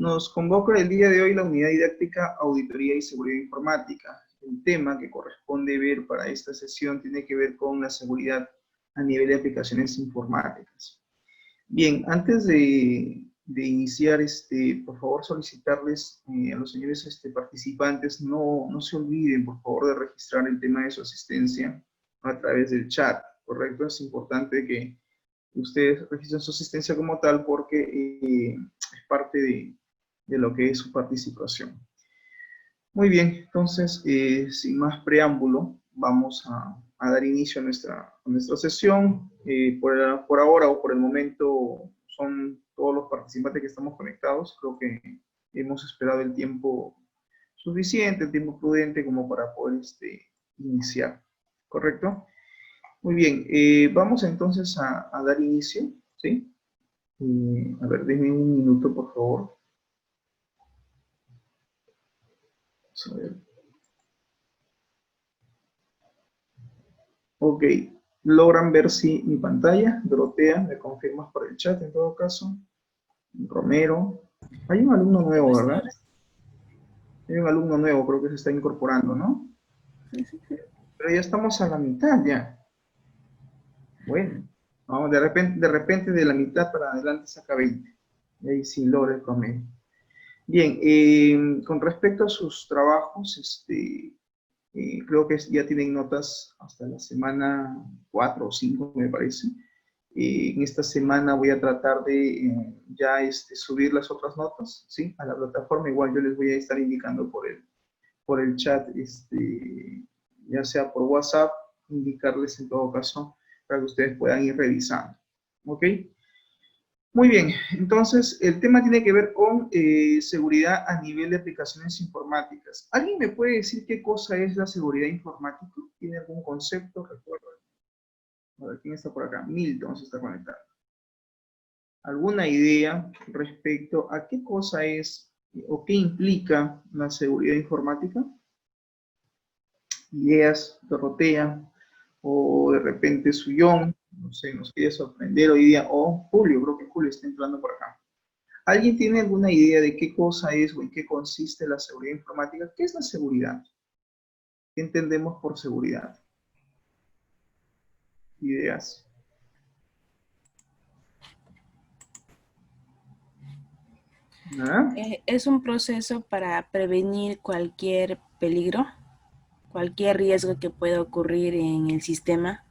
Nos convoca el día de hoy la unidad didáctica Auditoría y Seguridad Informática. El tema que corresponde ver para esta sesión tiene que ver con la seguridad a nivel de aplicaciones informáticas. Bien, antes de iniciar, por favor solicitarles a los señores participantes, no se olviden, por favor, de registrar el tema de su asistencia a través del chat, ¿correcto? Es importante que ustedes registren su asistencia como tal porque es parte de lo que es su participación. Muy bien, entonces, sin más preámbulo, vamos a dar inicio a nuestra sesión. Por ahora o por el momento son todos los participantes que estamos conectados. Creo que hemos esperado el tiempo suficiente, el tiempo prudente como para poder iniciar, ¿correcto? Muy bien, vamos entonces a dar inicio, ¿sí? A ver, denme un minuto, por favor. Vamos a ver. Ok, logran ver si mi pantalla. Dorotea, me confirmas por el chat en todo caso. Romero. Hay un alumno nuevo, ¿verdad? Hay un alumno nuevo, creo que se está incorporando, ¿no? Pero ya estamos a la mitad ya. Bueno, vamos, de repente de la mitad para adelante saca 20. Y ahí sí logra el promedio. Bien, con respecto a sus trabajos, creo que ya tienen notas hasta la semana 4 o 5, me parece. En esta semana voy a tratar de ya subir las otras notas, ¿sí? A la plataforma. Igual yo les voy a estar indicando por el chat, ya sea por WhatsApp, indicarles en todo caso para que ustedes puedan ir revisando. ¿Ok? Muy bien, entonces el tema tiene que ver con seguridad a nivel de aplicaciones informáticas. ¿Alguien me puede decir qué cosa es la seguridad informática? ¿Tiene algún concepto? Recuerda. A ver, ¿quién está por acá? Milton se está conectado. ¿Alguna idea respecto a qué cosa es o qué implica la seguridad informática? Ideas, Dorotea, o de repente Suyón, no sé, nos quiere sorprender hoy día, o Julio, creo que Julio está entrando por acá. ¿Alguien tiene alguna idea de qué cosa es o en qué consiste la seguridad informática? ¿Qué es la seguridad? ¿Qué entendemos por seguridad? Ideas. ¿Ah? Es un proceso para prevenir cualquier peligro, cualquier riesgo que pueda ocurrir en el sistema.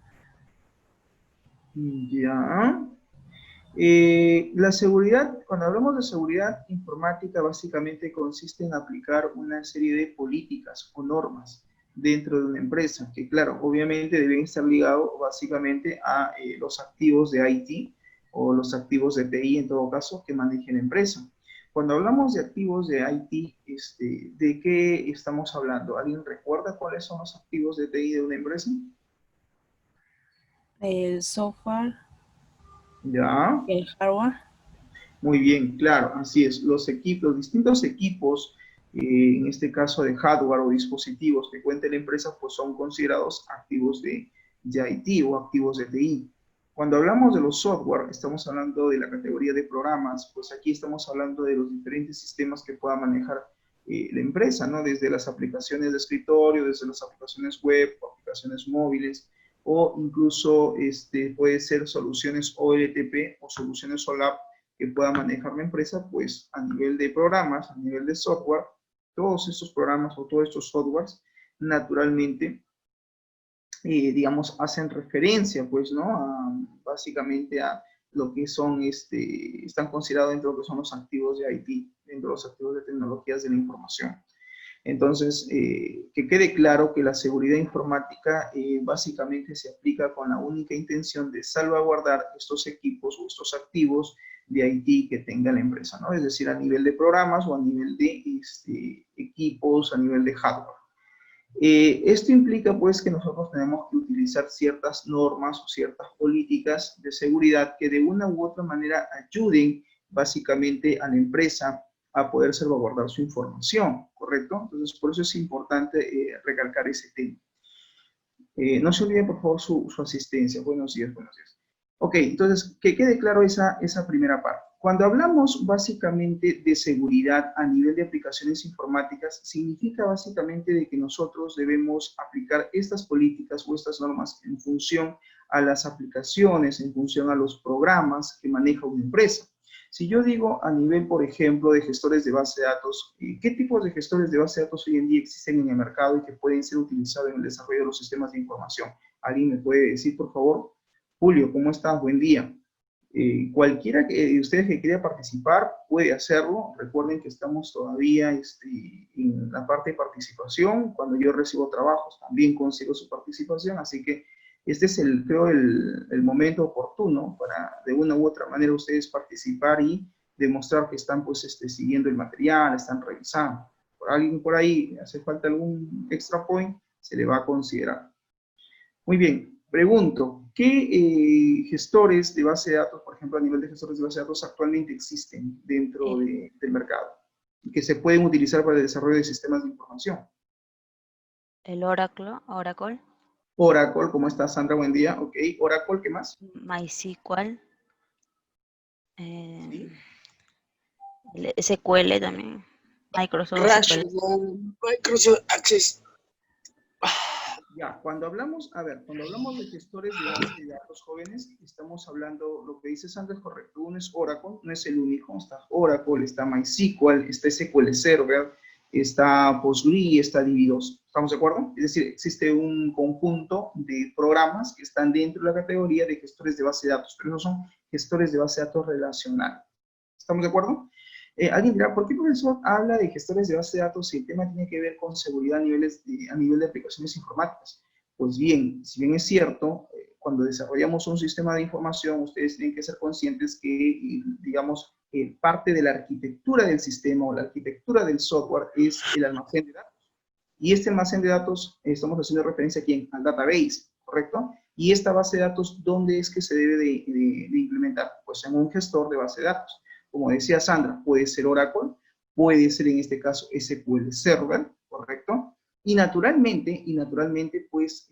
Ya. La seguridad, cuando hablamos de seguridad informática, básicamente consiste en aplicar una serie de políticas o normas dentro de una empresa, que claro, obviamente deben estar ligados básicamente a los activos de IT o los activos de TI en todo caso que maneje la empresa. Cuando hablamos de activos de IT, ¿de qué estamos hablando? ¿Alguien recuerda cuáles son los activos de TI de una empresa? El software, Ya. el hardware. Muy bien, claro, así es. Los distintos equipos, en este caso de hardware o dispositivos que cuente la empresa, pues son considerados activos de IT o activos de TI. Cuando hablamos de los software, estamos hablando de la categoría de programas, pues aquí estamos hablando de los diferentes sistemas que pueda manejar la empresa, ¿no? Desde las aplicaciones de escritorio, desde las aplicaciones web, aplicaciones móviles, o incluso puede ser soluciones OLTP o soluciones OLAP que pueda manejar la empresa, pues a nivel de programas, a nivel de software, todos estos programas o todos estos softwares, naturalmente, digamos, hacen referencia, pues, ¿no? Básicamente a lo que son, están considerados dentro de lo que son los activos de IT, dentro de los activos de tecnologías de la información. Entonces, que quede claro que la seguridad informática básicamente se aplica con la única intención de salvaguardar estos equipos o estos activos de IT que tenga la empresa, ¿no? Es decir, a nivel de programas o a nivel de equipos, a nivel de hardware. Esto implica, pues, que nosotros tenemos que utilizar ciertas normas o ciertas políticas de seguridad que de una u otra manera ayuden básicamente a la empresa a poder salvaguardar su información, ¿correcto? Entonces, por eso es importante recalcar ese tema. No se olviden, por favor, su asistencia. Buenos días, buenos días. Ok, entonces, que quede claro esa primera parte. Cuando hablamos básicamente de seguridad a nivel de aplicaciones informáticas, significa básicamente de que nosotros debemos aplicar estas políticas o estas normas en función a las aplicaciones, en función a los programas que maneja una empresa. Si yo digo a nivel, por ejemplo, de gestores de base de datos, ¿qué tipos de gestores de base de datos hoy en día existen en el mercado y que pueden ser utilizados en el desarrollo de los sistemas de información? ¿Alguien me puede decir, por favor? Julio, ¿cómo estás? Buen día. Cualquiera de ustedes que quiera participar puede hacerlo. Recuerden que estamos todavía en la parte de participación. Cuando yo recibo trabajos también consigo su participación, así que este es creo el momento oportuno para de una u otra manera ustedes participar y demostrar que están pues siguiendo el material, están revisando. Por alguien por ahí hace falta algún extra point, se le va a considerar. Muy bien, pregunto, ¿qué gestores de base de datos, por ejemplo, a nivel de gestores de base de datos actualmente existen dentro del mercado y que se pueden utilizar para el desarrollo de sistemas de información? El Oracle. Oracle, ¿cómo estás, Sandra? Buen día. Ok, Oracle, ¿qué más? MySQL. ¿Sí? El SQL también. Microsoft Rational, SQL. Microsoft Access. Ya, cuando hablamos de gestores de base de datos jóvenes, estamos hablando, lo que dice Sandra es correcto. Uno es Oracle, no es el único. Está Oracle, está MySQL, está SQL Server, está PostgreSQL, está DB2. ¿Estamos de acuerdo? Es decir, existe un conjunto de programas que están dentro de la categoría de gestores de base de datos, pero no son gestores de base de datos relacional. ¿Estamos de acuerdo? Alguien dirá, ¿por qué el profesor habla de gestores de base de datos si el tema tiene que ver con seguridad a nivel de aplicaciones informáticas? Pues bien, si bien es cierto, cuando desarrollamos un sistema de información, ustedes tienen que ser conscientes que, digamos, parte de la arquitectura del sistema o la arquitectura del software es el almacén de datos. Y este almacén de datos, estamos haciendo referencia aquí al database, ¿correcto? Y esta base de datos, ¿dónde es que se debe de implementar? Pues en un gestor de base de datos. Como decía Sandra, puede ser Oracle, puede ser en este caso SQL Server, ¿correcto? Y naturalmente, pues,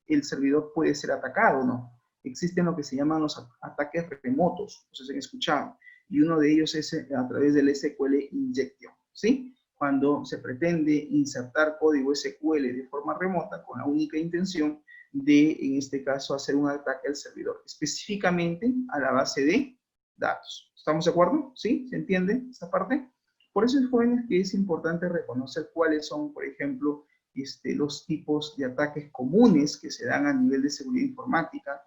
el servidor puede ser atacado, ¿no? Existen lo que se llaman los ataques remotos, no sé si han escuchado, y uno de ellos es a través del SQL Injection, ¿sí? Cuando se pretende insertar código SQL de forma remota con la única intención de, en este caso, hacer un ataque al servidor, específicamente a la base de datos. ¿Estamos de acuerdo? ¿Sí? ¿Se entiende esta parte? Por eso, jóvenes, que es importante reconocer cuáles son, por ejemplo, los tipos de ataques comunes que se dan a nivel de seguridad informática,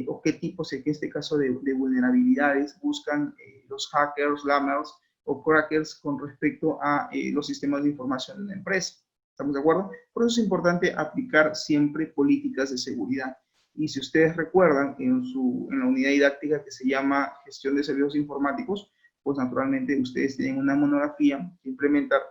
o qué tipos, en este caso, de vulnerabilidades buscan los hackers, lammers o crackers con respecto a los sistemas de información de la empresa. ¿Estamos de acuerdo? Por eso es importante aplicar siempre políticas de seguridad. Y si ustedes recuerdan, en la unidad didáctica que se llama Gestión de Servicios Informáticos, pues naturalmente ustedes tienen una monografía que implementar,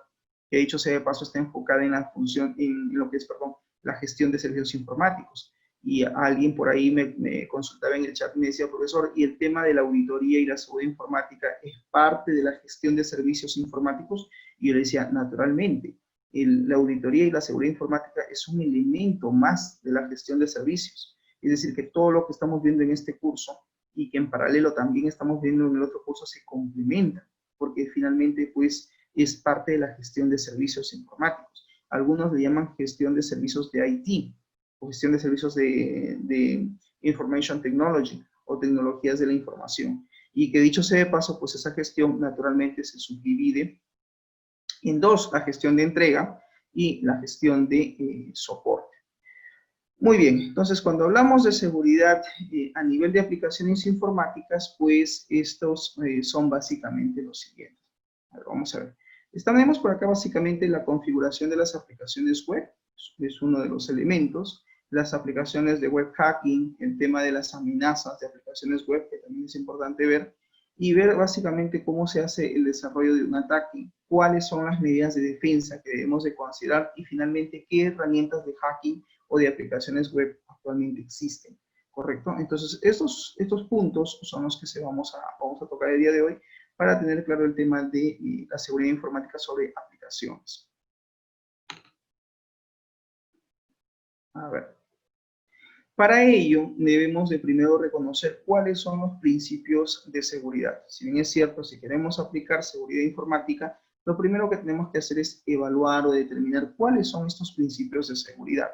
que dicho sea de paso está enfocada en la función, en lo que es, perdón, la gestión de servicios informáticos. Y alguien por ahí me consultaba en el chat y me decía, profesor, ¿y el tema de la auditoría y la seguridad informática es parte de la gestión de servicios informáticos? Y yo le decía, naturalmente, la auditoría y la seguridad informática es un elemento más de la gestión de servicios. Es decir, que todo lo que estamos viendo en este curso y que en paralelo también estamos viendo en el otro curso se complementa, porque finalmente pues es parte de la gestión de servicios informáticos. Algunos le llaman gestión de servicios de IT, o gestión de servicios de Information Technology, o tecnologías de la información. Y que dicho sea de paso, pues esa gestión naturalmente se subdivide en dos, la gestión de entrega y la gestión de soporte. Muy bien, entonces cuando hablamos de seguridad a nivel de aplicaciones informáticas, pues estos son básicamente los siguientes. A ver, vamos a ver. Tenemos por acá básicamente la configuración de las aplicaciones web, es uno de los elementos. Las aplicaciones de web hacking, el tema de las amenazas de aplicaciones web, que también es importante ver, y ver básicamente cómo se hace el desarrollo de un ataque, cuáles son las medidas de defensa que debemos de considerar y finalmente qué herramientas de hacking o de aplicaciones web actualmente existen, ¿correcto? Entonces, estos puntos son los que vamos a tocar el día de hoy para tener claro el tema de la seguridad informática sobre aplicaciones. A ver. Para ello, debemos de primero reconocer cuáles son los principios de seguridad. Si bien es cierto, si queremos aplicar seguridad informática, lo primero que tenemos que hacer es evaluar o determinar cuáles son estos principios de seguridad.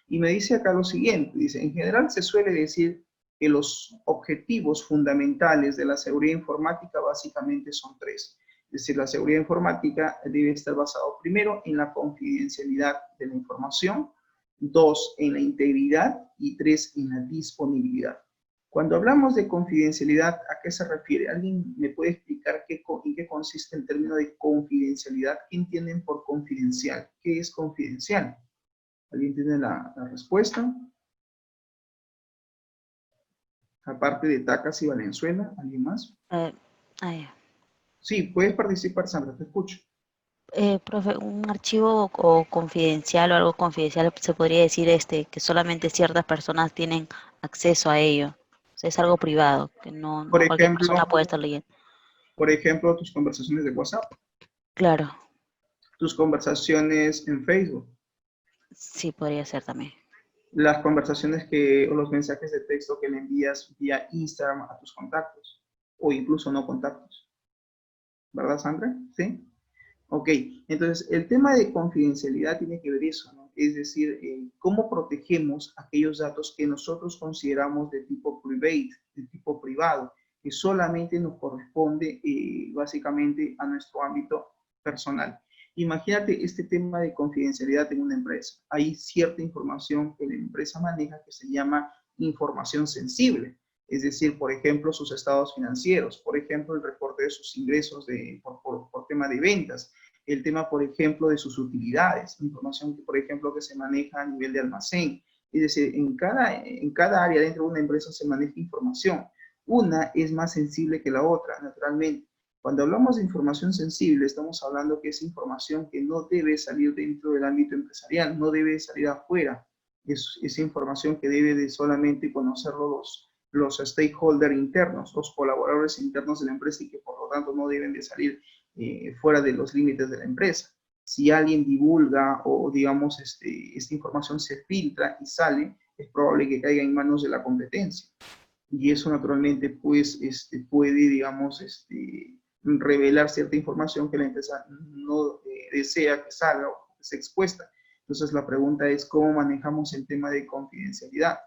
Y me dice acá lo siguiente, dice, en general se suele decir que los objetivos fundamentales de la seguridad informática básicamente son tres. Es decir, la seguridad informática debe estar basada primero en la confidencialidad de la información, 2, en la integridad y 3, en la disponibilidad. Cuando hablamos de confidencialidad, ¿a qué se refiere? ¿Alguien me puede explicar en qué consiste el término de confidencialidad? ¿Qué entienden por confidencial? ¿Qué es confidencial? ¿Alguien tiene la respuesta? Aparte de Tacas y Valenzuela, ¿alguien más? Ya. Sí, puedes participar, Sandra, te escucho. Profe, un archivo o confidencial o algo confidencial se podría decir que solamente ciertas personas tienen acceso a ello. O sea, es algo privado, que Por no cualquier persona ejemplo, puede estar leyendo. tus conversaciones de WhatsApp, Claro, tus conversaciones en Facebook, sí podría ser también. las conversaciones o los mensajes de texto que le envías vía Instagram a tus contactos, o incluso no contactos. ¿Verdad, Sandra? ¿Sí? Ok, entonces el tema de confidencialidad tiene que ver eso, ¿no? Es decir, cómo protegemos aquellos datos que nosotros consideramos de tipo private, de tipo privado, que solamente nos corresponde básicamente a nuestro ámbito personal. Imagínate este tema de confidencialidad en una empresa. Hay cierta información que la empresa maneja que se llama información sensible. Es decir, por ejemplo, sus estados financieros, por ejemplo, el reporte de sus ingresos por tema de ventas, el tema, por ejemplo, de sus utilidades, información, por ejemplo, que se maneja a nivel de almacén. Es decir, en cada área dentro de una empresa se maneja información. Una es más sensible que la otra, naturalmente. Cuando hablamos de información sensible, estamos hablando que es información que no debe salir dentro del ámbito empresarial, no debe salir afuera. Es información que debe de solamente conocerlo los stakeholders internos, los colaboradores internos de la empresa y que por lo tanto no deben de salir fuera de los límites de la empresa. Si alguien divulga o digamos esta información se filtra y sale, es probable que caiga en manos de la competencia. Y eso naturalmente pues puede, digamos, revelar cierta información que la empresa no desea que salga o que sea expuesta. Entonces la pregunta es cómo manejamos el tema de confidencialidad.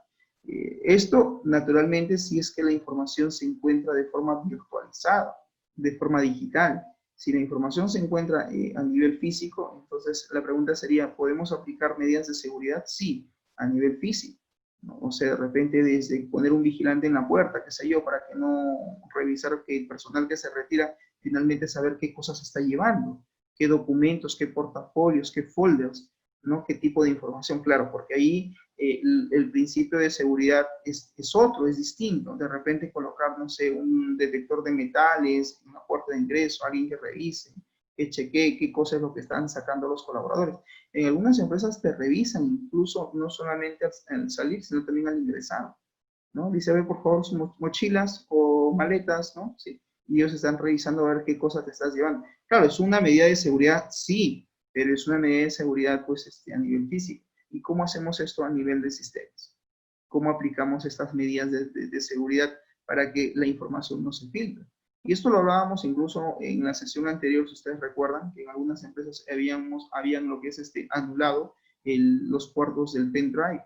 Esto naturalmente si es que la información se encuentra de forma virtualizada, de forma digital. Si la información se encuentra a nivel físico, entonces la pregunta sería, ¿podemos aplicar medidas de seguridad? Sí, a nivel físico, ¿no? O sea, de repente desde poner un vigilante en la puerta, qué sé yo, para que no revisar que el personal que se retira finalmente saber qué cosas está llevando, qué documentos, qué portafolios, qué folders, ¿no? Qué tipo de información, claro, porque ahí el principio de seguridad es otro, es distinto. De repente colocar, no sé, un detector de metales, una puerta de ingreso, alguien que revise, que chequee qué cosa es lo que están sacando los colaboradores. En algunas empresas te revisan incluso no solamente al salir, sino también al ingresar, ¿no? Dice, a ver, por favor, sus mochilas o maletas, ¿no? Sí. Y ellos están revisando a ver qué cosa te estás llevando. Claro, es una medida de seguridad, sí, pero es una medida de seguridad, pues, a nivel físico. ¿Y cómo hacemos esto a nivel de sistemas? ¿Cómo aplicamos estas medidas de seguridad para que la información no se filtre? Y esto lo hablábamos incluso en la sesión anterior, si ustedes recuerdan, que en algunas empresas habían lo que es anulado los puertos del pendrive,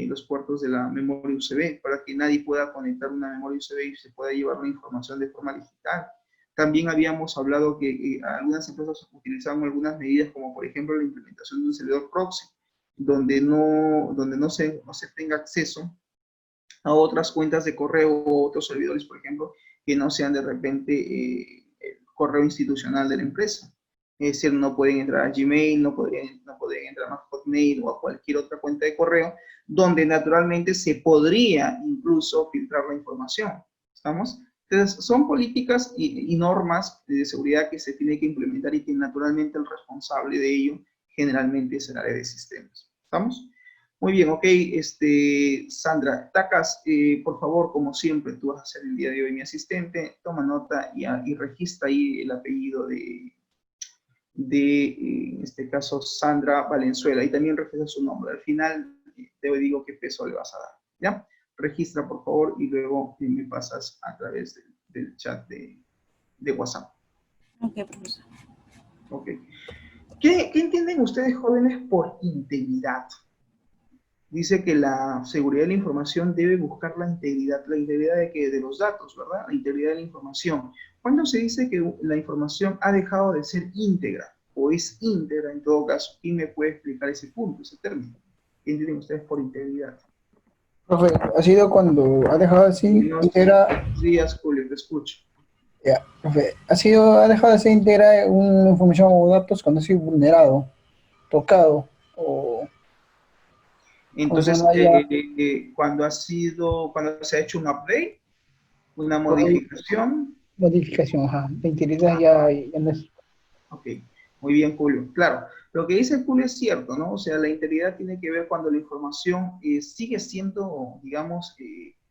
los puertos de la memoria USB, para que nadie pueda conectar una memoria USB y se pueda llevar la información de forma digital. También habíamos hablado que algunas empresas utilizaban algunas medidas, como por ejemplo la implementación de un servidor proxy, donde no se tenga acceso a otras cuentas de correo o otros servidores, por ejemplo, que no sean de repente el correo institucional de la empresa. Es decir, no pueden entrar a Gmail, no pueden entrar a Hotmail o a cualquier otra cuenta de correo, donde naturalmente se podría incluso filtrar la información. ¿Estamos? Entonces, son políticas y normas de seguridad que se tiene que implementar y que naturalmente el responsable de ello generalmente es el área de sistemas. ¿Estamos? Muy bien, ok, Sandra, Tacas, por favor, como siempre, tú vas a ser el día de hoy mi asistente, toma nota y registra ahí el apellido en este caso, Sandra Valenzuela, y también registra su nombre. Al final, te digo qué peso le vas a dar. ¿ya? Registra, por favor, y luego me pasas a través del chat de WhatsApp. Ok, profesor. Ok. ¿Qué entienden ustedes, jóvenes, por integridad? Dice que la seguridad de la información debe buscar la integridad de, de los datos, ¿verdad? La integridad de la información. ¿Cuándo se dice que la información ha dejado de ser íntegra o es íntegra en todo caso? ¿Quién me puede explicar ese punto, ese término? ¿Qué entienden ustedes por integridad? Profe, ha sido cuando ha dejado de ser íntegra, Buenos días, Julio, te escucho. ya, profe, ha dejado de ser íntegra una información o datos cuando ha sido vulnerado, tocado, o cuando Entonces, no haya cuando se ha hecho un update, una modificación. modificación, ajá, la integridad ya no es. Ok, muy bien, Julio. Claro, lo que dice Julio es cierto, ¿no? O sea, la integridad tiene que ver cuando la información sigue siendo, digamos,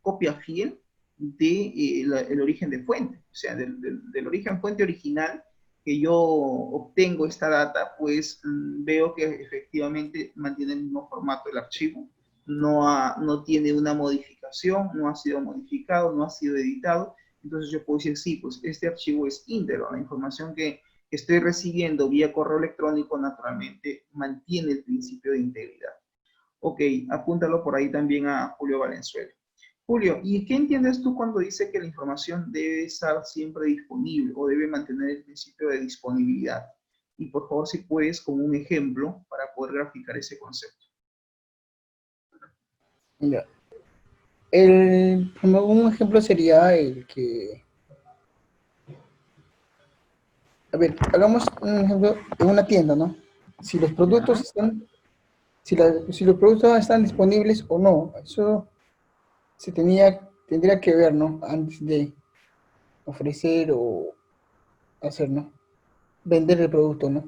copia fiel de el origen de fuente, o sea, del origen fuente original que yo obtengo esta data, pues veo que efectivamente mantiene el mismo formato del archivo, no tiene una modificación, no ha sido modificado, no ha sido editado, entonces yo puedo decir, sí, pues este archivo es íntegro, la información que estoy recibiendo vía correo electrónico naturalmente mantiene el principio de integridad. Ok, apúntalo por ahí también a Julio Valenzuela. Julio, ¿y qué entiendes tú cuando dice que la información debe estar siempre disponible o debe mantener el principio de disponibilidad? Y por favor, si puedes, con un ejemplo para poder graficar ese concepto. Ya. Un ejemplo sería el que, a ver, hagamos un ejemplo de una tienda, ¿no? Si los productos ¿Ya? están, si los productos están disponibles o no, eso tendría que ver, ¿no? Antes de ofrecer o hacer, ¿no? Vender el producto, ¿no?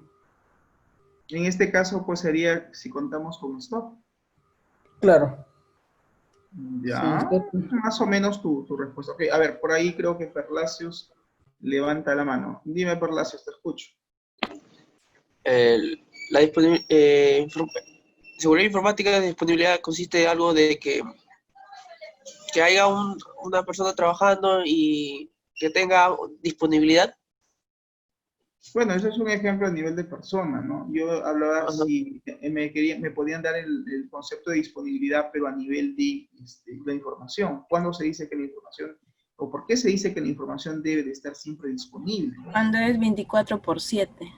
En este caso, pues sería si contamos con stock. Claro. Sí, Ya, más o menos tu respuesta. Ok, a ver, por ahí creo que Perlacios levanta la mano. Dime, Perlacios, te escucho. La seguridad informática de disponibilidad consiste en algo de que haya una persona trabajando y que tenga disponibilidad. Bueno, eso es un ejemplo a nivel de persona, ¿no? Yo hablaba Ajá. si me podían dar el concepto de disponibilidad, pero a nivel de la información. ¿Cuándo se dice que la información, o por qué se dice que la información debe de estar siempre disponible? Cuando es 24/7.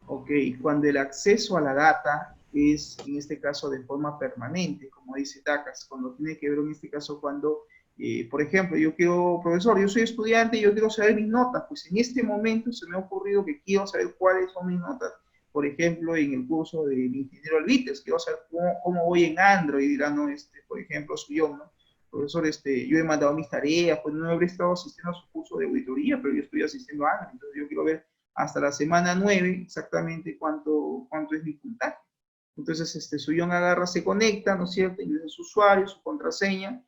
Ok, cuando el acceso a la data es, en este caso, de forma permanente, como dice Tacas, cuando tiene que ver en este caso cuando, por ejemplo, yo quiero, profesor, yo soy estudiante y yo quiero saber mis notas, pues en este momento se me ha ocurrido que quiero saber cuáles son mis notas, por ejemplo, en el curso de ingeniero Alvites, quiero saber cómo voy en Android, dirán, ¿no? Por ejemplo, Suyón, ¿no? Profesor, yo he mandado mis tareas, pues no habré estado asistiendo a su curso de auditoría, pero yo estoy asistiendo a Android, entonces yo quiero ver hasta la semana 9 exactamente cuánto es mi puntaje. Entonces, Suyón agarra, se conecta, ¿no es cierto? Ingresa su usuario, su contraseña.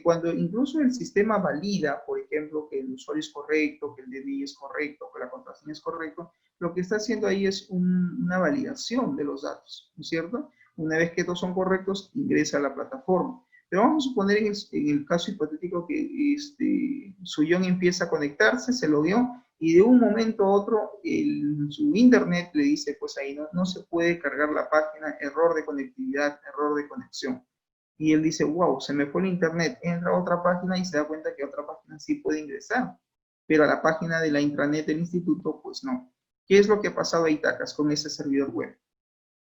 Cuando incluso el sistema valida, por ejemplo, que el usuario es correcto, que el DNI es correcto, que la contraseña es correcto, lo que está haciendo ahí es una validación de los datos, ¿no es cierto? Una vez que todos son correctos, ingresa a la plataforma. Pero vamos a suponer en el caso hipotético que Suyón empieza a conectarse, se logueó, y de un momento a otro su internet le dice, pues ahí no se puede cargar la página, error de conectividad, error de conexión. Y él dice, wow, se me fue el internet, entra a otra página y se da cuenta que otra página sí puede ingresar, pero a la página de la intranet del instituto, pues no. ¿Qué es lo que ha pasado ahí, Tacas, con ese servidor web?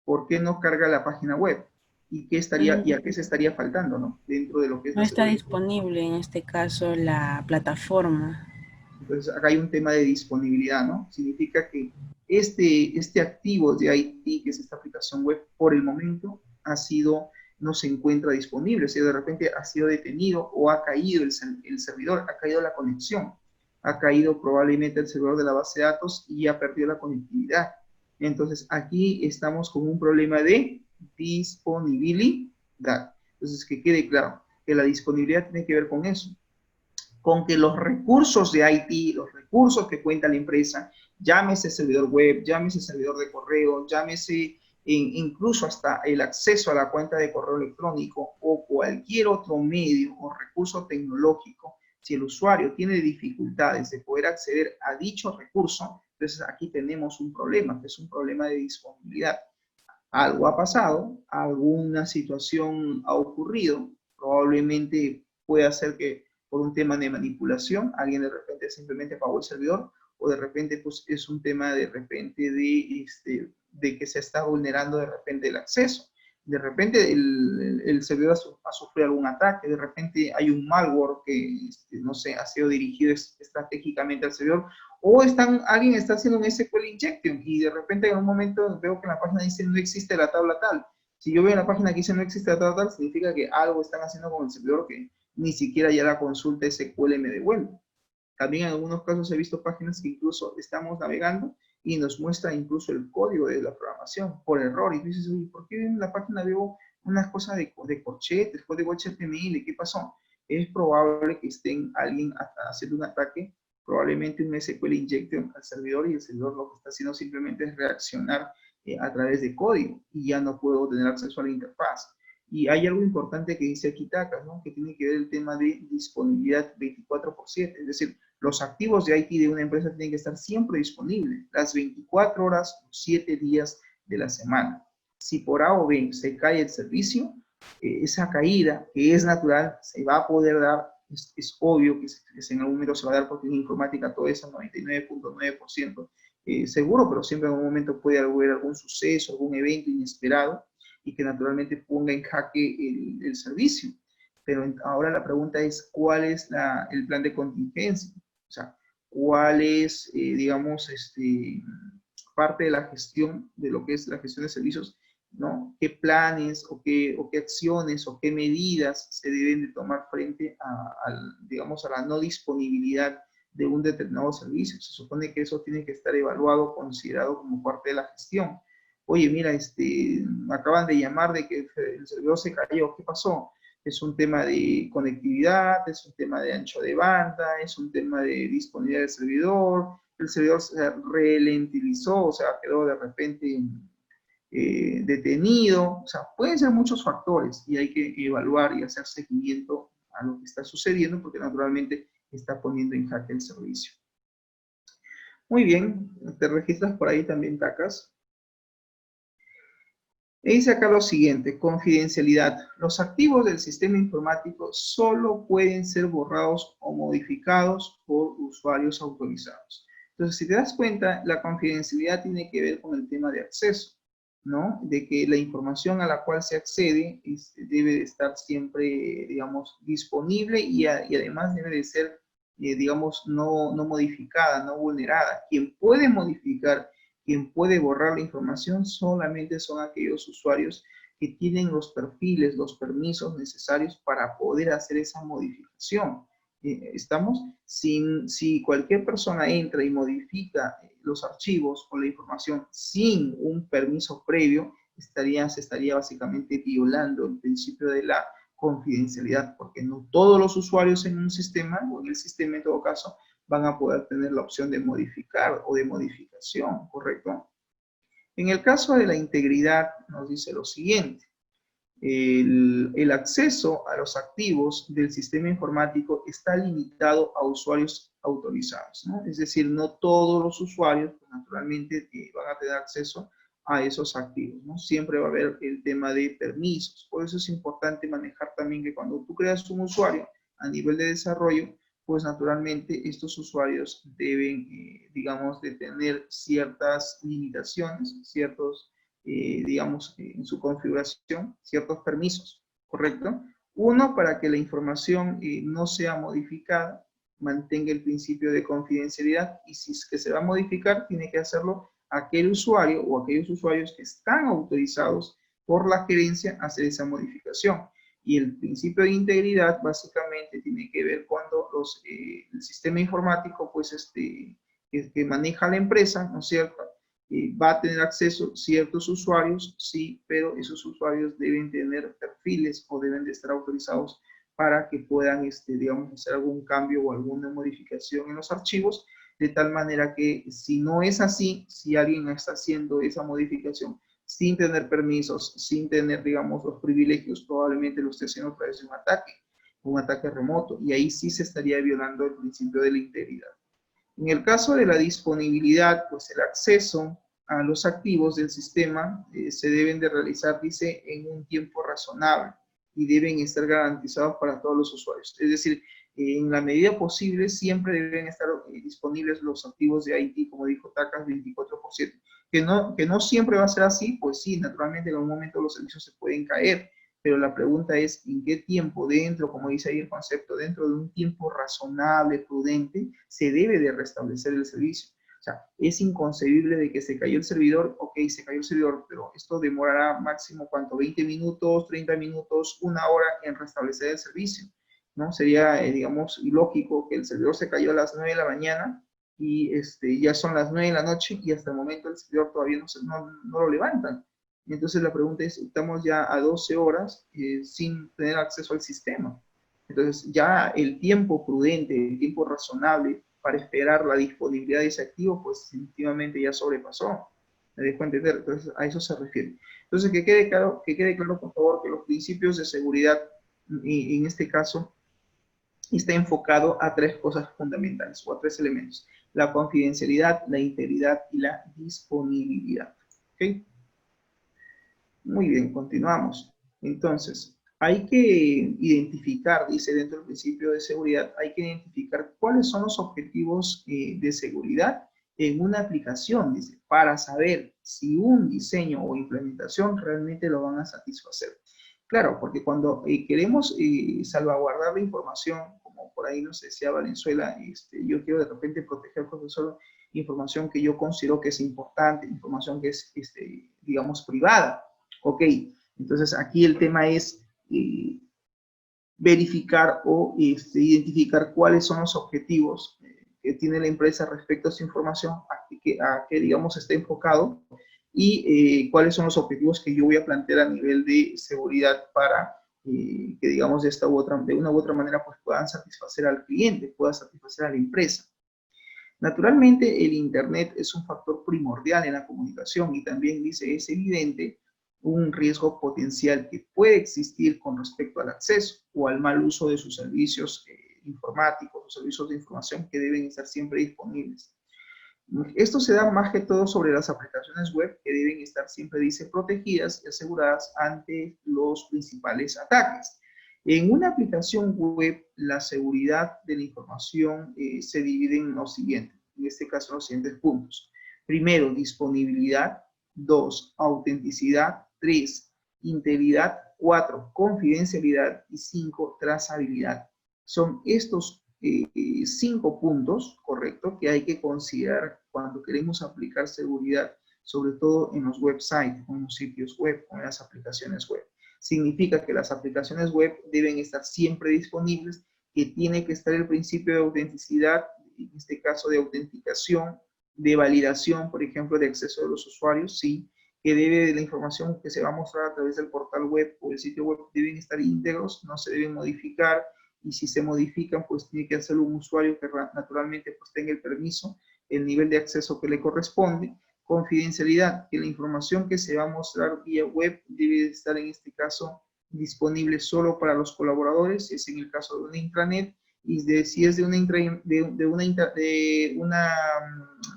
¿Por qué no carga la página web? ¿Y a qué se estaría faltando, no? Dentro de lo que es No la está seguridad. disponible en este caso la plataforma. Entonces, acá hay un tema de disponibilidad, ¿no? Significa que este activo de IT, que es esta aplicación web, por el momento no se encuentra disponible, o sea, de repente ha sido detenido o ha caído el servidor, ha caído la conexión, ha caído probablemente el servidor de la base de datos y ha perdido la conectividad. Entonces, aquí estamos con un problema de disponibilidad. Entonces, que quede claro que la disponibilidad tiene que ver con eso, con que los recursos de IT, los recursos que cuenta la empresa, llámese servidor web, llámese servidor de correo, llámese incluso hasta el acceso a la cuenta de correo electrónico o cualquier otro medio o recurso tecnológico, si el usuario tiene dificultades de poder acceder a dicho recurso, entonces aquí tenemos un problema, que es un problema de disponibilidad. Algo ha pasado, alguna situación ha ocurrido, probablemente pueda ser que por un tema de manipulación, alguien de repente simplemente apagó el servidor, o de repente pues es un tema de repente de que se está vulnerando de repente el acceso. De repente el servidor ha sufrido algún ataque, de repente hay un malware que, no sé, ha sido dirigido estratégicamente al servidor, o alguien está haciendo un SQL injection y de repente en un momento veo que en la página dice no existe la tabla tal. Si yo veo en la página que dice no existe la tabla tal, significa que algo están haciendo con el servidor que ni siquiera ya la consulta SQL me devuelve. También en algunos casos he visto páginas que incluso estamos navegando y nos muestra incluso el código de la programación por error. Y tú dices, ¿por qué en la página veo unas cosas de corchetes, código HTML? ¿Qué pasó? Es probable que estén alguien haciendo un ataque, probablemente un SQL injection al servidor, y el servidor lo que está haciendo simplemente es reaccionar a través de código y ya no puedo tener acceso a la interfaz. Y hay algo importante que dice aquí TACAS, ¿no? Que tiene que ver el tema de disponibilidad 24/7, es decir, los activos de IT de una empresa tienen que estar siempre disponibles, las 24 horas, 7 días de la semana. Si por A o B se cae el servicio, esa caída, que es natural, se va a poder dar, es obvio que en algún momento se va a dar, porque en informática todo es al 99.9% seguro, pero siempre en algún momento puede haber algún suceso, algún evento inesperado, y que naturalmente ponga en jaque el servicio. Pero ahora la pregunta es, ¿cuál es el plan de contingencia? O sea, ¿cuál es, digamos, parte de la gestión, de lo que es la gestión de servicios, ¿no? ¿Qué planes o qué acciones o qué medidas se deben de tomar frente digamos, a la no disponibilidad de un determinado servicio? Se supone que eso tiene que estar evaluado, considerado como parte de la gestión. Oye, mira, me acaban de llamar de que el servidor se cayó, ¿qué pasó? Es un tema de conectividad, es un tema de ancho de banda, es un tema de disponibilidad del servidor, el servidor se relentilizó, o sea, quedó de repente detenido, o sea, pueden ser muchos factores y hay que evaluar y hacer seguimiento a lo que está sucediendo, porque naturalmente está poniendo en jaque el servicio. Muy bien, te registras por ahí también, Tacas. E dice acá lo siguiente, confidencialidad. Los activos del sistema informático solo pueden ser borrados o modificados por usuarios autorizados. Entonces, si te das cuenta, la confidencialidad tiene que ver con el tema de acceso, ¿no? De que la información a la cual se accede debe de estar siempre, digamos, disponible y además debe de ser, digamos, no modificada, no vulnerada. Quien puede modificar, quien puede borrar la información solamente son aquellos usuarios que tienen los perfiles, los permisos necesarios para poder hacer esa modificación. ¿Estamos? Si cualquier persona entra y modifica los archivos o la información sin un permiso previo, se estaría básicamente violando el principio de la confidencialidad, porque no todos los usuarios en un sistema, o en el sistema en todo caso, van a poder tener la opción de modificar o de modificación, ¿correcto? En el caso de la integridad, nos dice lo siguiente. El acceso a los activos del sistema informático está limitado a usuarios autorizados, ¿no? Es decir, no todos los usuarios, pues, naturalmente, van a tener acceso a esos activos, ¿no? Siempre va a haber el tema de permisos. Por eso es importante manejar también que cuando tú creas un usuario a nivel de desarrollo, pues naturalmente estos usuarios deben, digamos, de tener ciertas limitaciones, ciertos, digamos, en su configuración, ciertos permisos, ¿correcto? Uno, para que la información no sea modificada, mantenga el principio de confidencialidad, y si es que se va a modificar, tiene que hacerlo aquel usuario o aquellos usuarios que están autorizados por la gerencia a hacer esa modificación. Y el principio de integridad básicamente tiene que ver cuando el sistema informático, pues, que maneja la empresa, ¿no es cierto?, va a tener acceso ciertos usuarios, sí, pero esos usuarios deben tener perfiles o deben de estar autorizados para que puedan, digamos, hacer algún cambio o alguna modificación en los archivos, de tal manera que si no es así, si alguien está haciendo esa modificación sin tener permisos, sin tener, digamos, los privilegios, probablemente lo esté haciendo a través de un ataque remoto, y ahí sí se estaría violando el principio de la integridad. En el caso de la disponibilidad, pues el acceso a los activos del sistema se deben de realizar, dice, en un tiempo razonable y deben estar garantizados para todos los usuarios. Es decir, en la medida posible siempre deben estar disponibles los activos de IT, como dijo Tacas, 24/7. Que no siempre va a ser así, pues sí, naturalmente en algún momento los servicios se pueden caer, pero la pregunta es en qué tiempo dentro, como dice ahí el concepto, dentro de un tiempo razonable, prudente, se debe de restablecer el servicio. O sea, es inconcebible de que se cayó el servidor, ok, se cayó el servidor, pero esto demorará máximo, ¿cuánto? 20 minutos, 30 minutos, una hora en restablecer el servicio, ¿no? Sería, digamos, ilógico que el servidor se cayó a las 9 de la mañana y ya son las 9 de la noche y hasta el momento el servidor todavía no lo levantan. Entonces la pregunta es, estamos ya a 12 horas sin tener acceso al sistema. Entonces ya el tiempo prudente, el tiempo razonable para esperar la disponibilidad de ese activo, pues definitivamente ya sobrepasó. ¿Me dejo entender? Entonces a eso se refiere. Entonces que quede claro por favor que los principios de seguridad, en este caso, está enfocado a tres cosas fundamentales o a tres elementos: la confidencialidad, la integridad y la disponibilidad. ¿Ok? Muy bien, continuamos. Entonces, hay que identificar, dice dentro del principio de seguridad, hay que identificar cuáles son los objetivos de seguridad en una aplicación, dice, para saber si un diseño o implementación realmente lo van a satisfacer. Claro, porque cuando queremos salvaguardar la información, como por ahí nos decía Valenzuela, yo quiero de repente proteger, profesor, información que yo considero que es importante, información que es, digamos, privada. Ok, entonces aquí el tema es verificar o identificar cuáles son los objetivos que tiene la empresa respecto a esa información, a que digamos esté enfocado, y cuáles son los objetivos que yo voy a plantear a nivel de seguridad para que digamos de una u otra manera pues puedan satisfacer al cliente, puedan satisfacer a la empresa. Naturalmente el Internet es un factor primordial en la comunicación y también dice es evidente un riesgo potencial que puede existir con respecto al acceso o al mal uso de sus servicios informáticos o servicios de información que deben estar siempre disponibles. Esto se da más que todo sobre las aplicaciones web que deben estar siempre, dice, protegidas y aseguradas ante los principales ataques. En una aplicación web, la seguridad de la información se divide en los siguientes, en este caso los siguientes puntos. Primero, disponibilidad. 2, autenticidad. 3, integridad. 4, confidencialidad. Y 5, trazabilidad. Son estos 5 puntos, correcto, que hay que considerar cuando queremos aplicar seguridad, sobre todo en los websites, en los sitios web, o en las aplicaciones web. Significa que las aplicaciones web deben estar siempre disponibles, que tiene que estar el principio de autenticidad, en este caso de autenticación, de validación, por ejemplo, de acceso de los usuarios, sí, que debe de la información que se va a mostrar a través del portal web o el sitio web deben estar íntegros, no se deben modificar, y si se modifican, pues tiene que hacerlo un usuario que naturalmente pues tenga el permiso, el nivel de acceso que le corresponde. Confidencialidad, que la información que se va a mostrar vía web debe estar en este caso disponible solo para los colaboradores, si es en el caso de una intranet, y si es de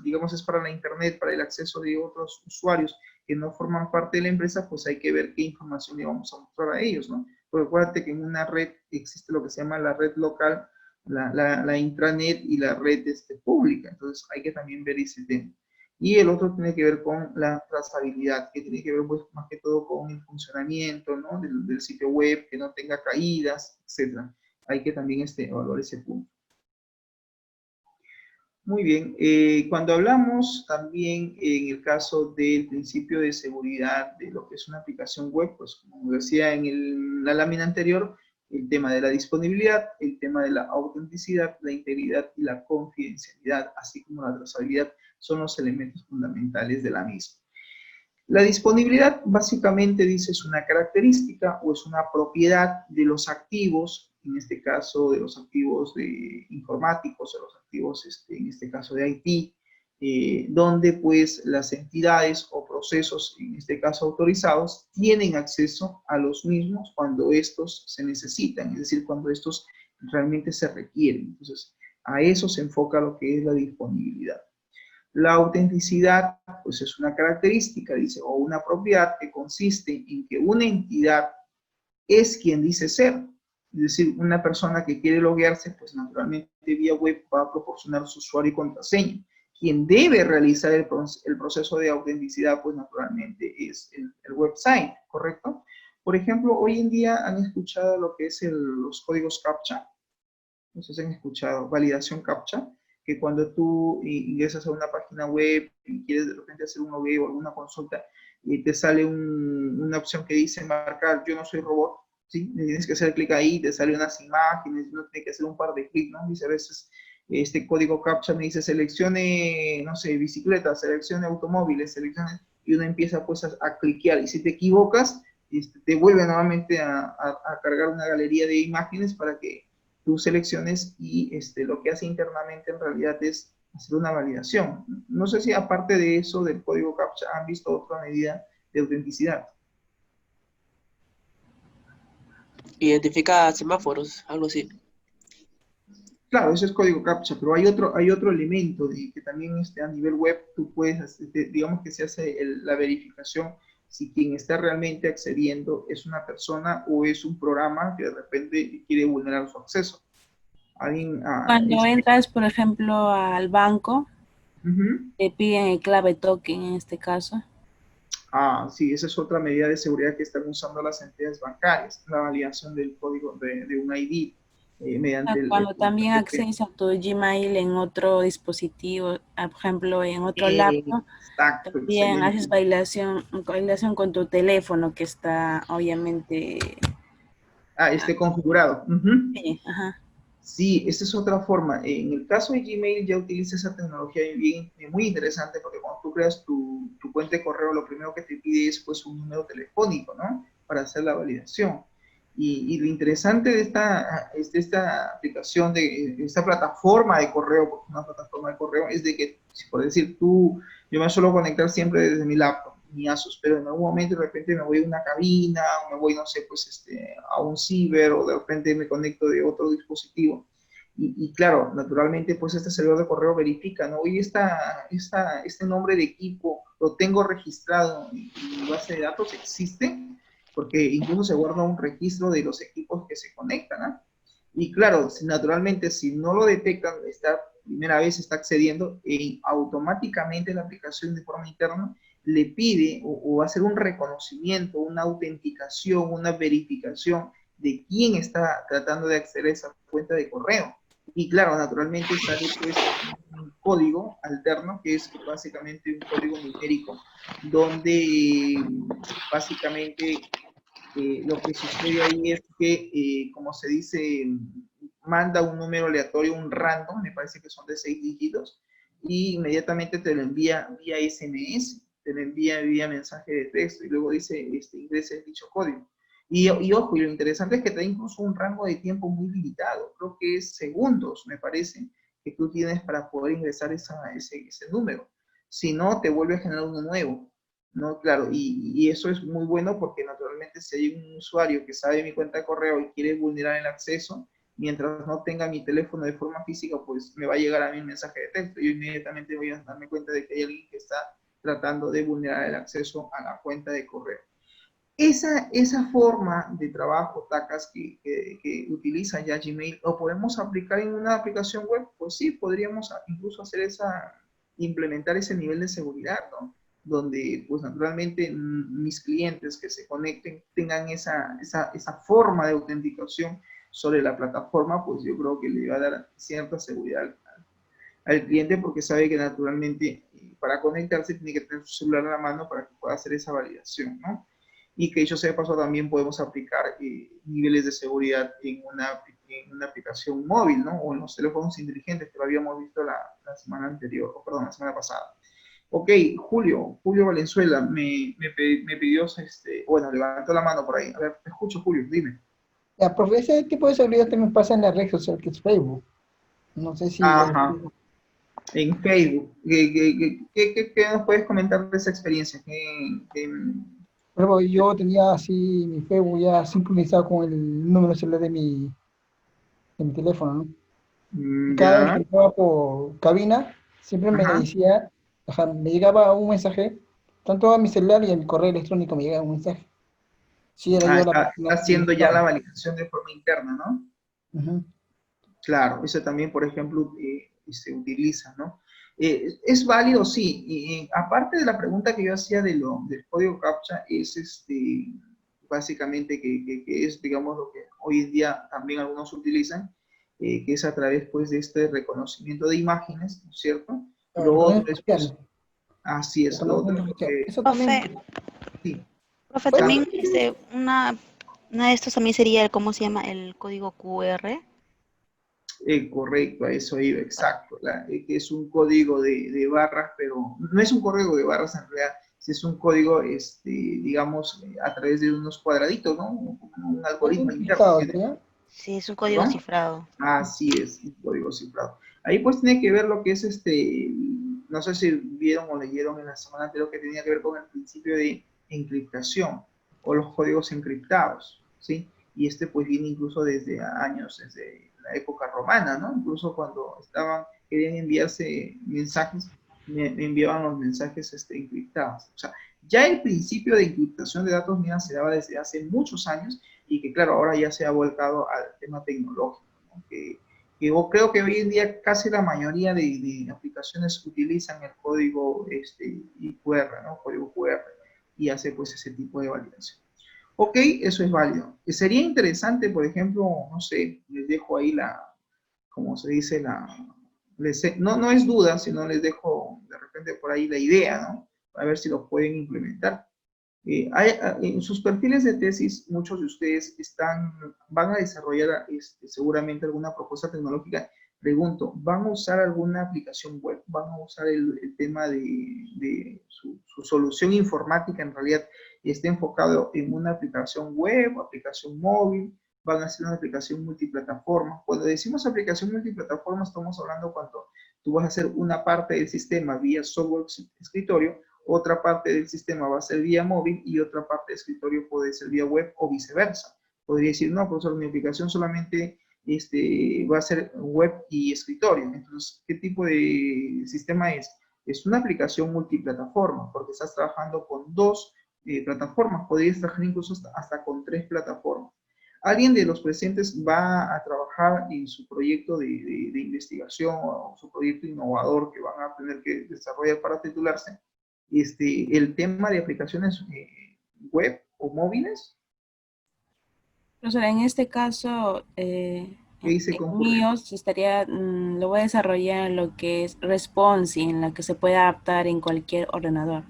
digamos es para la internet, para el acceso de otros usuarios que no forman parte de la empresa, pues hay que ver qué información le vamos a mostrar a ellos, ¿no? Porque acuérdate que en una red existe lo que se llama la red local, la intranet y la red pública, entonces hay que también ver ese tema. Y el otro tiene que ver con la trazabilidad, que tiene que ver pues más que todo con el funcionamiento, ¿no? del sitio web, que no tenga caídas, etc. Hay que también evaluar ese punto. Muy bien, cuando hablamos también en el caso del principio de seguridad de lo que es una aplicación web, pues como decía en la lámina anterior, el tema de la disponibilidad, el tema de la autenticidad, la integridad y la confidencialidad, así como la trazabilidad, son los elementos fundamentales de la misma. La disponibilidad básicamente dice es una característica o es una propiedad de los activos, en este caso de los activos informáticos o los activos, en este caso de IT, donde pues las entidades o procesos, en este caso autorizados, tienen acceso a los mismos cuando estos se necesitan, es decir, cuando estos realmente se requieren. Entonces, a eso se enfoca lo que es la disponibilidad. La autenticidad, pues es una característica, dice, o una propiedad que consiste en que una entidad es quien dice ser. Es decir, una persona que quiere loguearse, pues naturalmente vía web va a proporcionar su usuario y contraseña. Quien debe realizar el proceso de autenticidad, pues naturalmente es el website, ¿correcto? Por ejemplo, hoy en día han escuchado lo que es los códigos CAPTCHA. No sé si han escuchado, validación CAPTCHA, que cuando tú ingresas a una página web y quieres de repente hacer un logueo o alguna consulta, y te sale una opción que dice marcar yo no soy robot, ¿sí? Le tienes que hacer clic ahí, te salen unas imágenes, uno tiene que hacer un par de clics, ¿no? Dice a veces, este código CAPTCHA me dice seleccione, no sé, bicicletas, seleccione automóviles, seleccione, y uno empieza pues a cliquear, y si te equivocas, te vuelve nuevamente a cargar una galería de imágenes para que tú selecciones y lo que hace internamente en realidad es hacer una validación. No sé si aparte de eso, del código CAPTCHA, han visto otra medida de autenticidad. Identifica semáforos, algo así. Claro, ese es código CAPTCHA, pero hay otro elemento de que también a nivel web tú puedes, digamos que se hace la verificación si quien está realmente accediendo es una persona o es un programa que de repente quiere vulnerar su acceso. Cuando entras, por ejemplo, al banco, te piden el clave token en este caso. Sí, esa es otra medida de seguridad que están usando las entidades bancarias, la validación del código de un ID mediante Cuando también accedes a tu Gmail en otro dispositivo, por ejemplo, en otro laptop, exacto, también excelente. haces validación con tu teléfono que está obviamente... Esté configurado. Sí, ajá. Sí, esa es otra forma. En el caso de Gmail ya utiliza esa tecnología muy interesante porque cuando tú creas tu cuenta de correo, lo primero que te pide es pues un número telefónico, ¿no? Para hacer la validación. Y lo interesante de esta aplicación, de esta plataforma de correo, porque es una plataforma de correo, es de que, si por decir yo me suelo conectar siempre desde mi laptop, mi Asus, pero en algún momento de repente me voy a una cabina, o me voy, no sé, pues a un ciber, o de repente me conecto de otro dispositivo. Y claro, naturalmente, pues este servidor de correo verifica, ¿no? Oye, este nombre de equipo lo tengo registrado en mi base de datos, existe, porque incluso se guarda un registro de los equipos que se conectan, ¿no? Y claro, naturalmente, si no lo detectan, primera vez está accediendo, automáticamente la aplicación de forma interna le pide o hacer un reconocimiento, una autenticación, una verificación de quién está tratando de acceder a esa cuenta de correo. Y claro, naturalmente sale pues un código alterno que es básicamente un código numérico donde básicamente lo que sucede ahí es que, como se dice, manda un número aleatorio, un random, me parece que son de 6 dígitos, y inmediatamente te lo envía vía SMS, te lo envía vía mensaje de texto, y luego dice, ingrese dicho código. Y ojo, y lo interesante es que te da incluso un rango de tiempo muy limitado, creo que es segundos, me parece, que tú tienes para poder ingresar ese número. Si no, te vuelve a generar uno nuevo. ¿No? Claro, y eso es muy bueno porque naturalmente si hay un usuario que sabe mi cuenta de correo y quiere vulnerar el acceso, mientras no tenga mi teléfono de forma física, pues me va a llegar a mí un mensaje de texto y yo inmediatamente voy a darme cuenta de que hay alguien que está tratando de vulnerar el acceso a la cuenta de correo. Esa forma de trabajo, Tacas, que utiliza ya Gmail, ¿lo podemos aplicar en una aplicación web? Pues sí, podríamos incluso implementar ese nivel de seguridad, ¿no? Donde pues naturalmente mis clientes que se conecten tengan esa forma de autenticación sobre la plataforma, pues yo creo que le va a dar cierta seguridad al cliente porque sabe que naturalmente para conectarse tiene que tener su celular en la mano para que pueda hacer esa validación, ¿no? Y que dicho sea de paso también podemos aplicar niveles de seguridad en una aplicación móvil, ¿no? O en los teléfonos inteligentes que lo habíamos visto la semana anterior, o perdón, la semana pasada. Ok, Julio Valenzuela me pidió, bueno, levantó la mano por ahí. A ver, te escucho, Julio, dime. Ya, profe, ese tipo de seguridad también pasa en la red social que es Facebook. No sé si... Ajá. En Facebook. ¿Qué nos puedes comentar de esa experiencia? Por ejemplo, yo tenía así mi Facebook ya sincronizado con el número celular de mi teléfono, ¿no? Y cada vez que Ya. entraba por cabina, siempre me Ajá. decía, ajá, me llegaba un mensaje, tanto a mi celular y a mi correo electrónico me llegaba un mensaje. Si era Ah, yo la está persona haciendo ya la indicada. validación de forma interna, ¿no? Ujú. Claro, eso también, por ejemplo, se utiliza, ¿no? Es válido, sí. Aparte de la pregunta que yo hacía del código CAPTCHA, es básicamente que es, digamos, lo que hoy en día también algunos utilizan, que es a través, pues, de este reconocimiento de imágenes, ¿no es cierto? Y El lo otro reconocimiento es, pues, facial. así El es, lo otro reconocimiento es lo facial. que, Eso también Profe, sí, profe, fue Sandra. también una de estos también sería el, ¿cómo se llama? El código QR. Correcto, a eso iba, exacto. Que es un código de barras, pero no es un código de barras en realidad, sí es un código, digamos, a través de unos cuadraditos, ¿no? Un algoritmo interno utilizado, tiene. ¿ya? Sí, es un código ¿Perdón? cifrado. Así es, un código cifrado. Ahí pues tiene que ver lo que es no sé si vieron o leyeron en la semana anterior que tenía que ver con el principio de encriptación o los códigos encriptados, ¿sí? Y pues viene incluso desde años, desde la época romana, ¿no? Incluso cuando querían enviarse mensajes, me enviaban los mensajes encriptados. O sea, ya el principio de encriptación de datos, mira, se daba desde hace muchos años y que claro, ahora ya se ha volcado al tema tecnológico, ¿no? Que yo creo que hoy en día casi la mayoría de aplicaciones utilizan el código QR, ¿no? Código QR, y hace pues ese tipo de validación. Ok, eso es válido. Sería interesante, por ejemplo, no sé, les dejo ahí como se dice, no es duda, sino les dejo de repente por ahí la idea, ¿no? A ver si lo pueden implementar. En sus perfiles de tesis, muchos de ustedes van a desarrollar seguramente alguna propuesta tecnológica. Pregunto, ¿van a usar alguna aplicación web? ¿Van a usar el tema de su solución informática en realidad esté enfocado en una aplicación web, aplicación móvil? ¿Van a hacer una aplicación multiplataforma? Cuando decimos aplicación multiplataforma, estamos hablando cuando tú vas a hacer una parte del sistema vía software escritorio, otra parte del sistema va a ser vía móvil y otra parte de escritorio puede ser vía web o viceversa. Podría decir, no, profesor, mi aplicación solamente va a ser web y escritorio. Entonces, ¿qué tipo de sistema es? Es una aplicación multiplataforma, porque estás trabajando con dos plataformas. Podrías trabajar incluso hasta con tres plataformas. ¿Alguien de los presentes va a trabajar en su proyecto de investigación o su proyecto innovador que van a tener que desarrollar para titularse? El tema de aplicaciones web o móviles, Profesor, en este caso, ¿qué dice en concurrir? mío lo voy a desarrollar en lo que es responsive, en la que se puede adaptar en cualquier ordenador.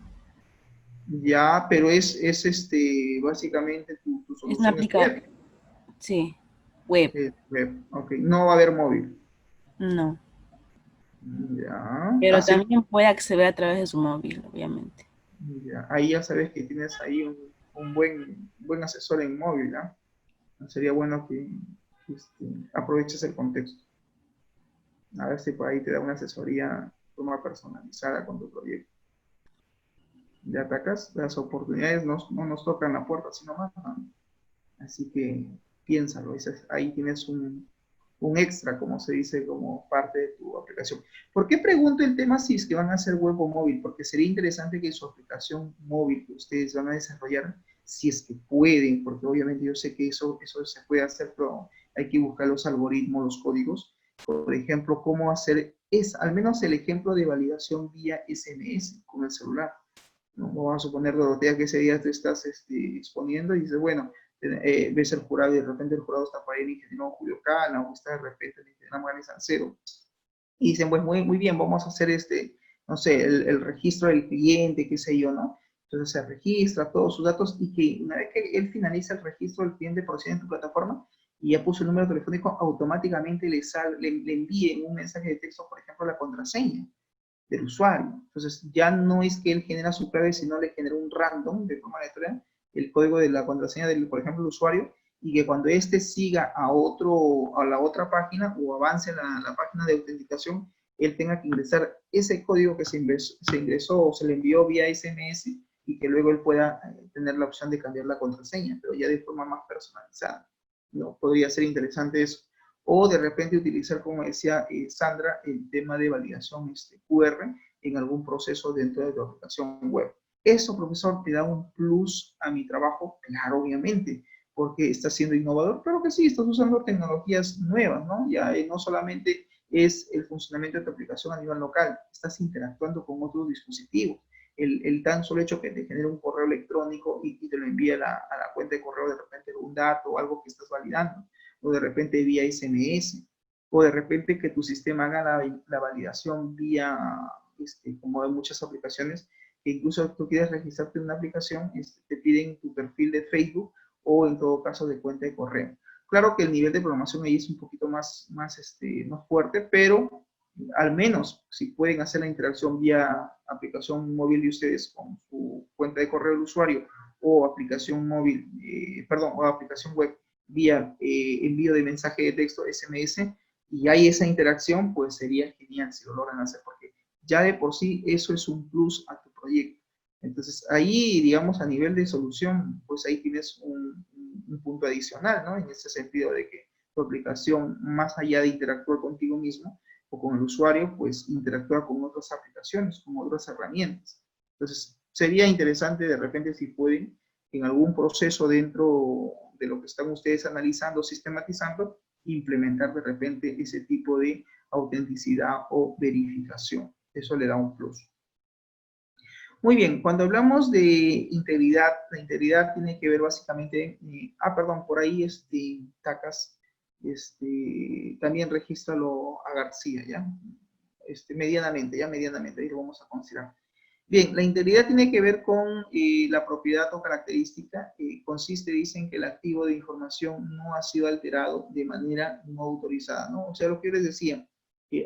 Ya, pero básicamente tu Es una solución es web. sí, web, Web, ok. No va a haber móvil. no. Ya, Pero así, también puede acceder a través de su móvil, obviamente. ya. Ahí ya sabes que tienes ahí un buen asesor en móvil, ¿ah? Sería bueno que aproveches el contexto. A ver si por ahí te da una asesoría de forma personalizada con tu proyecto. De atacas, las oportunidades no nos tocan la puerta, sino más, ¿no? Así que piénsalo, ahí tienes un extra, como se dice, como parte de tu aplicación. ¿Por qué pregunto el tema si es que van a hacer web o móvil? Porque sería interesante que su aplicación móvil que ustedes van a desarrollar, si es que pueden, porque obviamente yo sé que eso se puede hacer, pero hay que buscar los algoritmos, los códigos. Por ejemplo, cómo hacer al menos el ejemplo de validación vía SMS con el celular. ¿No? Vamos a suponer, Dorotea, que ese día te estás exponiendo y dices, bueno, ves el jurado y de repente el jurado está para el ingeniero Julio Cana o está de repente el ingeniero Magali Sancero. Y dicen, pues muy bien, vamos a hacer no sé, el registro del cliente, qué sé yo, ¿no? Entonces se registra todos sus datos y que una vez que él finaliza el registro del cliente por en tu plataforma y ya puso el número telefónico, automáticamente le envíe un mensaje de texto, por ejemplo, la contraseña del usuario. Entonces, ya no es que él genera su clave, sino le genera un random de forma aleatoria el código de la contraseña del, por ejemplo, el usuario, y que cuando éste siga a la otra página o avance la página de autenticación, él tenga que ingresar ese código que se ingresó o se le envió vía SMS y que luego él pueda tener la opción de cambiar la contraseña, pero ya de forma más personalizada, ¿no? Podría ser interesante eso. O de repente utilizar, como decía Sandra, el tema de validación QR en algún proceso dentro de tu aplicación web. ¿Eso, profesor, te da un plus a mi trabajo? Claro, obviamente, porque está siendo innovador. Claro que sí, estás usando tecnologías nuevas, ¿no? Ya no solamente es el funcionamiento de tu aplicación a nivel local, estás interactuando con otros dispositivos. El tan solo hecho que te genere un correo electrónico y te lo envíe a la cuenta de correo de repente un dato o algo que estás validando, o de repente vía SMS, o de repente que tu sistema haga la validación vía, como de muchas aplicaciones, que incluso tú quieres registrarte en una aplicación, te piden tu perfil de Facebook o en todo caso de cuenta de correo. Claro que el nivel de programación ahí es un poquito más fuerte, pero al menos si pueden hacer la interacción vía aplicación móvil de ustedes con su cuenta de correo del usuario o aplicación móvil, o aplicación web vía envío de mensaje de texto SMS y hay esa interacción, pues sería genial si lo logran hacer, porque ya de por sí eso es un plus a tu proyecto. Entonces ahí, digamos, a nivel de solución, pues ahí tienes un punto adicional, ¿no? En ese sentido de que tu aplicación, más allá de interactuar contigo mismo o con el usuario, pues interactúa con otras aplicaciones, con otras herramientas. Entonces sería interesante de repente si pueden, en algún proceso dentro de lo que están ustedes analizando, sistematizando, implementar de repente ese tipo de autenticidad o verificación. Eso le da un plus. Muy bien, cuando hablamos de integridad, la integridad tiene que ver básicamente, perdón, por ahí Tacas, también regístralo a García, ¿ya? Medianamente, ahí lo vamos a considerar. Bien, la integridad tiene que ver con la propiedad o característica. Consiste, dicen, que el activo de información no ha sido alterado de manera no autorizada, ¿no? O sea, lo que yo les decía,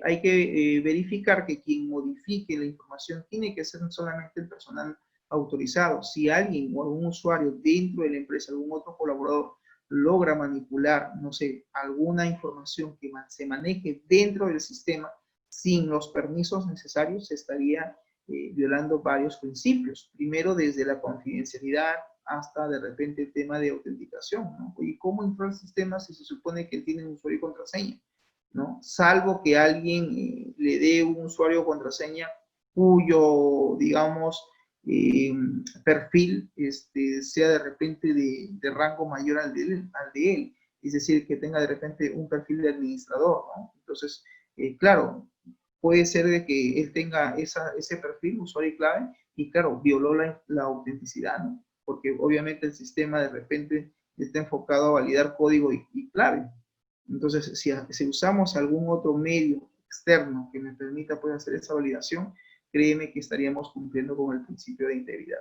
hay que verificar que quien modifique la información tiene que ser solamente el personal autorizado. Si alguien o algún usuario dentro de la empresa, algún otro colaborador, logra manipular, no sé, alguna información que se maneje dentro del sistema sin los permisos necesarios, se estaría violando varios principios. Primero, desde la confidencialidad hasta de repente el tema de autenticación, ¿no? ¿Y cómo entrar al sistema si se supone que tiene un usuario y contraseña? ¿No? Salvo que alguien le dé un usuario o contraseña cuyo, digamos, perfil sea de repente de rango mayor al de él. Es decir, que tenga de repente un perfil de administrador, ¿no? Entonces, claro, puede ser de que él tenga ese perfil, usuario y clave, y claro, violó la autenticidad, ¿no? Porque obviamente el sistema de repente está enfocado a validar código y clave. Entonces, si usamos algún otro medio externo que me permita pues, hacer esa validación, créeme que estaríamos cumpliendo con el principio de integridad.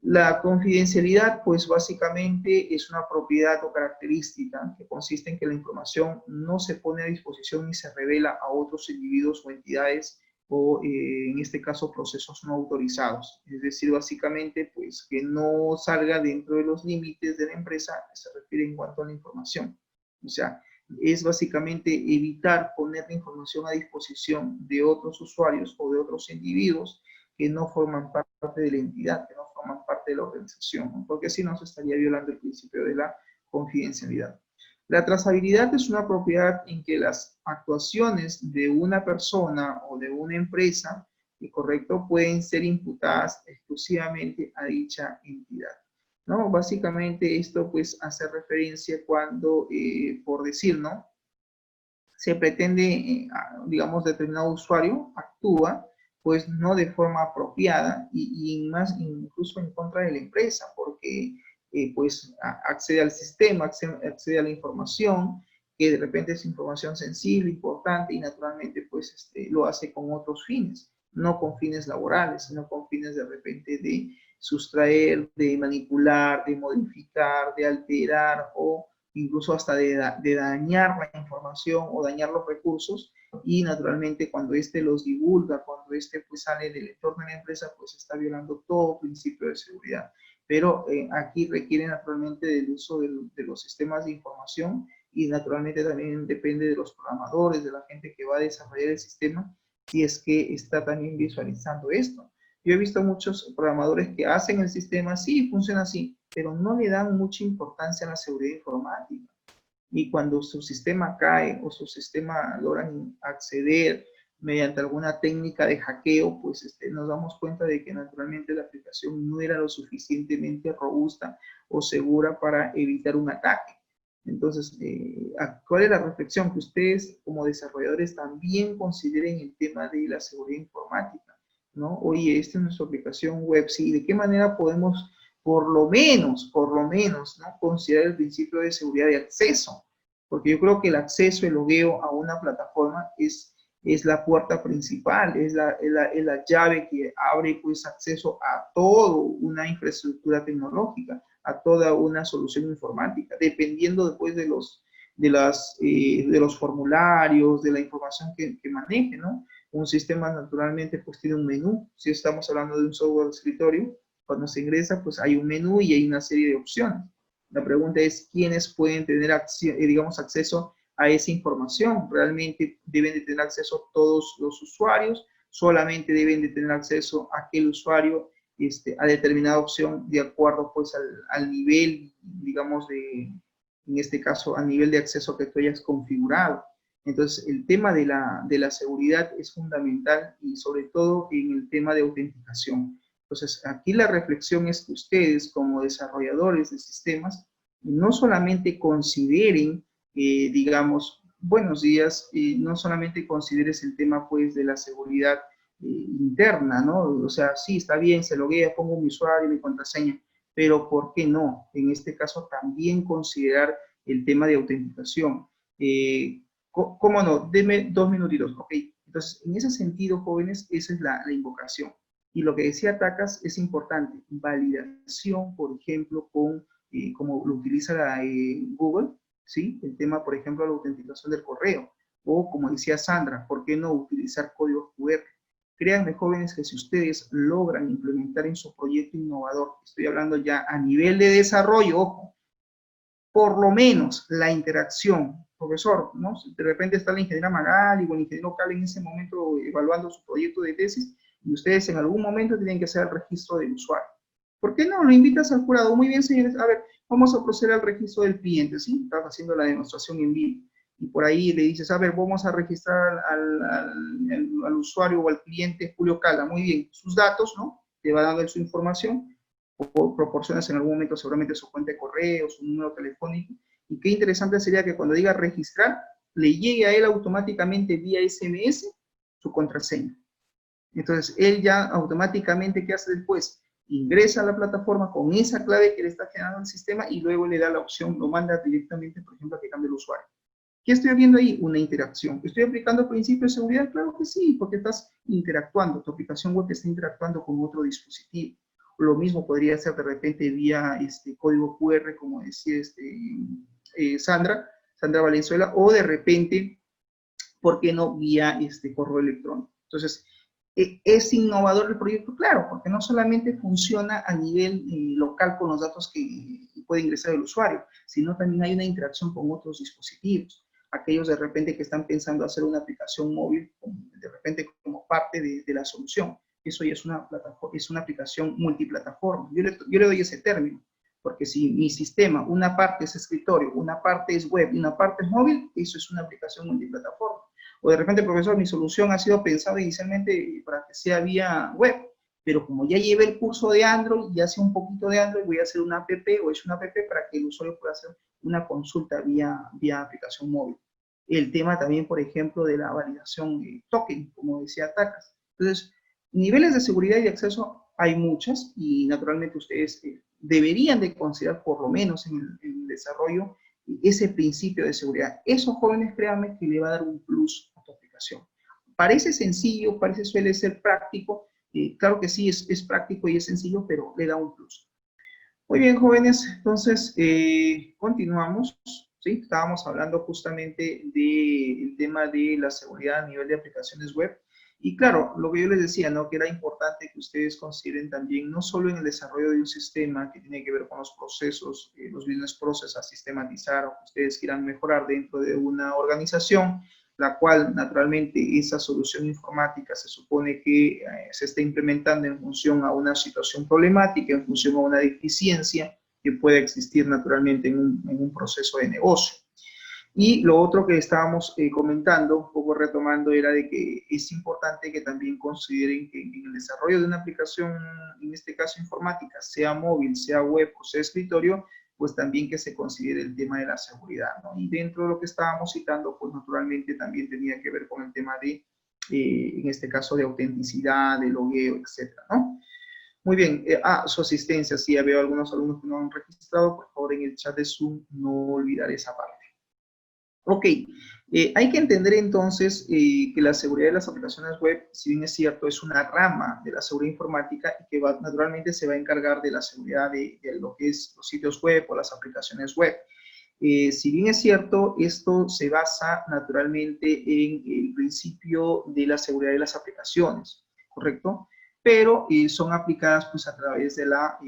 La confidencialidad, pues básicamente es una propiedad o característica que consiste en que la información no se pone a disposición ni se revela a otros individuos o entidades o en este caso procesos no autorizados. Es decir, básicamente pues que no salga dentro de los límites de la empresa, se refiere en cuanto a la información. O sea, es básicamente evitar poner la información a disposición de otros usuarios o de otros individuos que no forman parte de la entidad, que no forman parte de la organización, ¿no? Porque si no se estaría violando el principio de la confidencialidad. La trazabilidad es una propiedad en que las actuaciones de una persona o de una empresa, correcto, pueden ser imputadas exclusivamente a dicha entidad, ¿no? Básicamente esto pues hace referencia cuando, por decir, ¿no? Se pretende, digamos, determinado usuario actúa pues no de forma apropiada y más incluso en contra de la empresa, porque pues accede al sistema, accede a la información, que de repente es información sensible, importante y naturalmente pues lo hace con otros fines, no con fines laborales, sino con fines de repente de sustraer, de manipular, de modificar, de alterar o incluso hasta de dañar la información o dañar los recursos y naturalmente cuando los divulga, cuando pues sale del entorno de la empresa, pues está violando todo principio de seguridad. Pero aquí requiere naturalmente del uso de los sistemas de información y naturalmente también depende de los programadores, de la gente que va a desarrollar el sistema, si es que está también visualizando esto. Yo he visto muchos programadores que hacen el sistema, sí, funciona así, pero no le dan mucha importancia a la seguridad informática. Y cuando su sistema cae o su sistema logran acceder mediante alguna técnica de hackeo, pues nos damos cuenta de que naturalmente la aplicación no era lo suficientemente robusta o segura para evitar un ataque. Entonces, ¿cuál es la reflexión? Que ustedes como desarrolladores también consideren el tema de la seguridad informática, ¿no? Oye, esta es nuestra aplicación web, sí, ¿de qué manera podemos por lo menos, ¿no? Considerar el principio de seguridad de acceso? Porque yo creo que el acceso, el logueo a una plataforma es la puerta principal, es la llave que abre pues acceso a toda una infraestructura tecnológica, a toda una solución informática, dependiendo después de los formularios, de la información que maneje, ¿no? Un sistema naturalmente pues tiene un menú. Si estamos hablando de un software de escritorio, cuando se ingresa pues hay un menú y hay una serie de opciones. La pregunta es, ¿quiénes pueden tener digamos, acceso a esa información? ¿Realmente deben de tener acceso todos los usuarios? ¿Solamente deben de tener acceso a aquel usuario a determinada opción de acuerdo pues al nivel, digamos, en este caso, al nivel de acceso que tú hayas configurado? Entonces, el tema de la seguridad es fundamental y sobre todo en el tema de autenticación. Entonces, aquí la reflexión es que ustedes, como desarrolladores de sistemas, no solamente consideren, digamos, buenos días, no solamente consideres el tema, pues, de la seguridad interna, ¿no? O sea, sí, está bien, se loguea, pongo mi usuario y mi contraseña, pero ¿por qué no? En este caso, también considerar el tema de autenticación. ¿Cómo no? Deme 2 minutitos, ¿ok? Entonces, en ese sentido, jóvenes, esa es la invocación. Y lo que decía Tacas es importante, validación, por ejemplo, como lo utiliza Google, ¿sí? El tema, por ejemplo, de la autenticación del correo, o como decía Sandra, ¿por qué no utilizar códigos QR? Créanme, jóvenes, que si ustedes logran implementar en su proyecto innovador, estoy hablando ya a nivel de desarrollo, ojo, por lo menos la interacción, profesor, ¿no? De repente está la ingeniera Magali o el ingeniero local en ese momento evaluando su proyecto de tesis, y ustedes en algún momento tienen que hacer el registro del usuario. ¿Por qué no? Lo invitas al jurado. Muy bien, señores. A ver, vamos a proceder al registro del cliente, ¿sí? Estás haciendo la demostración en vivo. Y por ahí le dices, a ver, vamos a registrar al usuario o al cliente Julio Cala. Muy bien. Sus datos, ¿no? Te va dando su información. O proporcionas en algún momento seguramente su cuenta de correo, su número telefónico. Y qué interesante sería que cuando diga registrar, le llegue a él automáticamente vía SMS su contraseña. Entonces, él ya automáticamente, ¿qué hace después? Ingresa a la plataforma con esa clave que le está generando el sistema y luego le da la opción, lo manda directamente, por ejemplo, a que cambie el usuario. ¿Qué estoy viendo ahí? Una interacción. ¿Estoy aplicando principios de seguridad? Claro que sí, porque estás interactuando, tu aplicación web está interactuando con otro dispositivo. Lo mismo podría ser de repente vía código QR, como decía Sandra Valenzuela, o de repente, ¿por qué no vía correo electrónico? Entonces, ¿es innovador el proyecto? Claro, porque no solamente funciona a nivel local con los datos que puede ingresar el usuario, sino también hay una interacción con otros dispositivos. Aquellos de repente que están pensando hacer una aplicación móvil, de repente como parte de la solución. Eso ya es una aplicación multiplataforma. Yo le doy ese término, porque si mi sistema, una parte es escritorio, una parte es web y una parte es móvil, eso es una aplicación multiplataforma. O de repente, profesor, mi solución ha sido pensada inicialmente para que sea vía web, pero como ya llevé el curso de Android, ya sé un poquito de Android, voy a hacer una app o es una app para que el usuario pueda hacer una consulta vía aplicación móvil. El tema también, por ejemplo, de la validación token, como decía Tacas. Entonces, niveles de seguridad y de acceso hay muchas y naturalmente ustedes deberían de considerar por lo menos en el desarrollo ese principio de seguridad. Eso, jóvenes, créanme que le va a dar un plus a tu aplicación. Parece sencillo, suele ser práctico. Claro que sí, es práctico y es sencillo, pero le da un plus. Muy bien, jóvenes, entonces continuamos. ¿Sí? Estábamos hablando justamente del tema de la seguridad a nivel de aplicaciones web. Y claro, lo que yo les decía, ¿no? Que era importante que ustedes consideren también, no solo en el desarrollo de un sistema que tiene que ver con los procesos, los business processes a sistematizar o que ustedes quieran mejorar dentro de una organización, la cual naturalmente esa solución informática se supone que se está implementando en función a una situación problemática, en función a una deficiencia que puede existir naturalmente en un proceso de negocio. Y lo otro que estábamos comentando, un poco retomando, era de que es importante que también consideren que en el desarrollo de una aplicación, en este caso informática, sea móvil, sea web o sea escritorio, pues también que se considere el tema de la seguridad, ¿no? Y dentro de lo que estábamos citando, pues naturalmente también tenía que ver con el tema de, en este caso, de autenticidad, de logueo, etcétera, ¿no? Muy bien, su asistencia, sí, ya veo algunos alumnos que no han registrado, por favor en el chat de Zoom no olvidar esa parte. Ok, hay que entender entonces que la seguridad de las aplicaciones web, si bien es cierto, es una rama de la seguridad informática y que naturalmente se va a encargar de la seguridad de lo que es los sitios web o las aplicaciones web. Si bien es cierto, esto se basa naturalmente en el principio de la seguridad de las aplicaciones, ¿correcto? Pero son aplicadas pues a través de la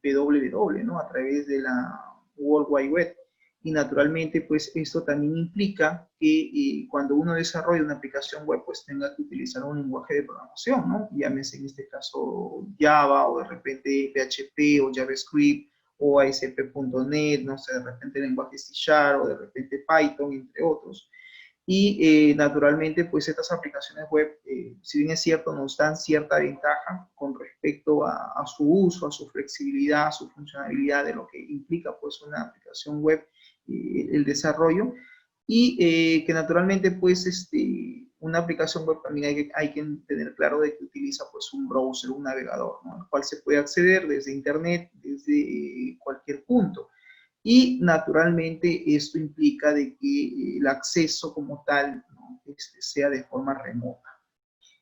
WWW, ¿no? A través de la World Wide Web. Y naturalmente, pues esto también implica que cuando uno desarrolla una aplicación web, pues tenga que utilizar un lenguaje de programación, ¿no? Llámese en este caso Java, o de repente PHP, o JavaScript, o ASP.NET, no sé, de repente lenguaje C#, o de repente Python, entre otros. Y naturalmente, pues estas aplicaciones web, si bien es cierto, nos dan cierta ventaja con respecto a su uso, a su flexibilidad, a su funcionalidad, de lo que implica pues una aplicación web, el desarrollo, y que naturalmente pues una aplicación web también hay que tener claro de que utiliza pues un browser, un navegador, ¿no? Al cual se puede acceder desde internet, desde cualquier punto. Y naturalmente esto implica de que el acceso como tal, ¿no? Sea de forma remota.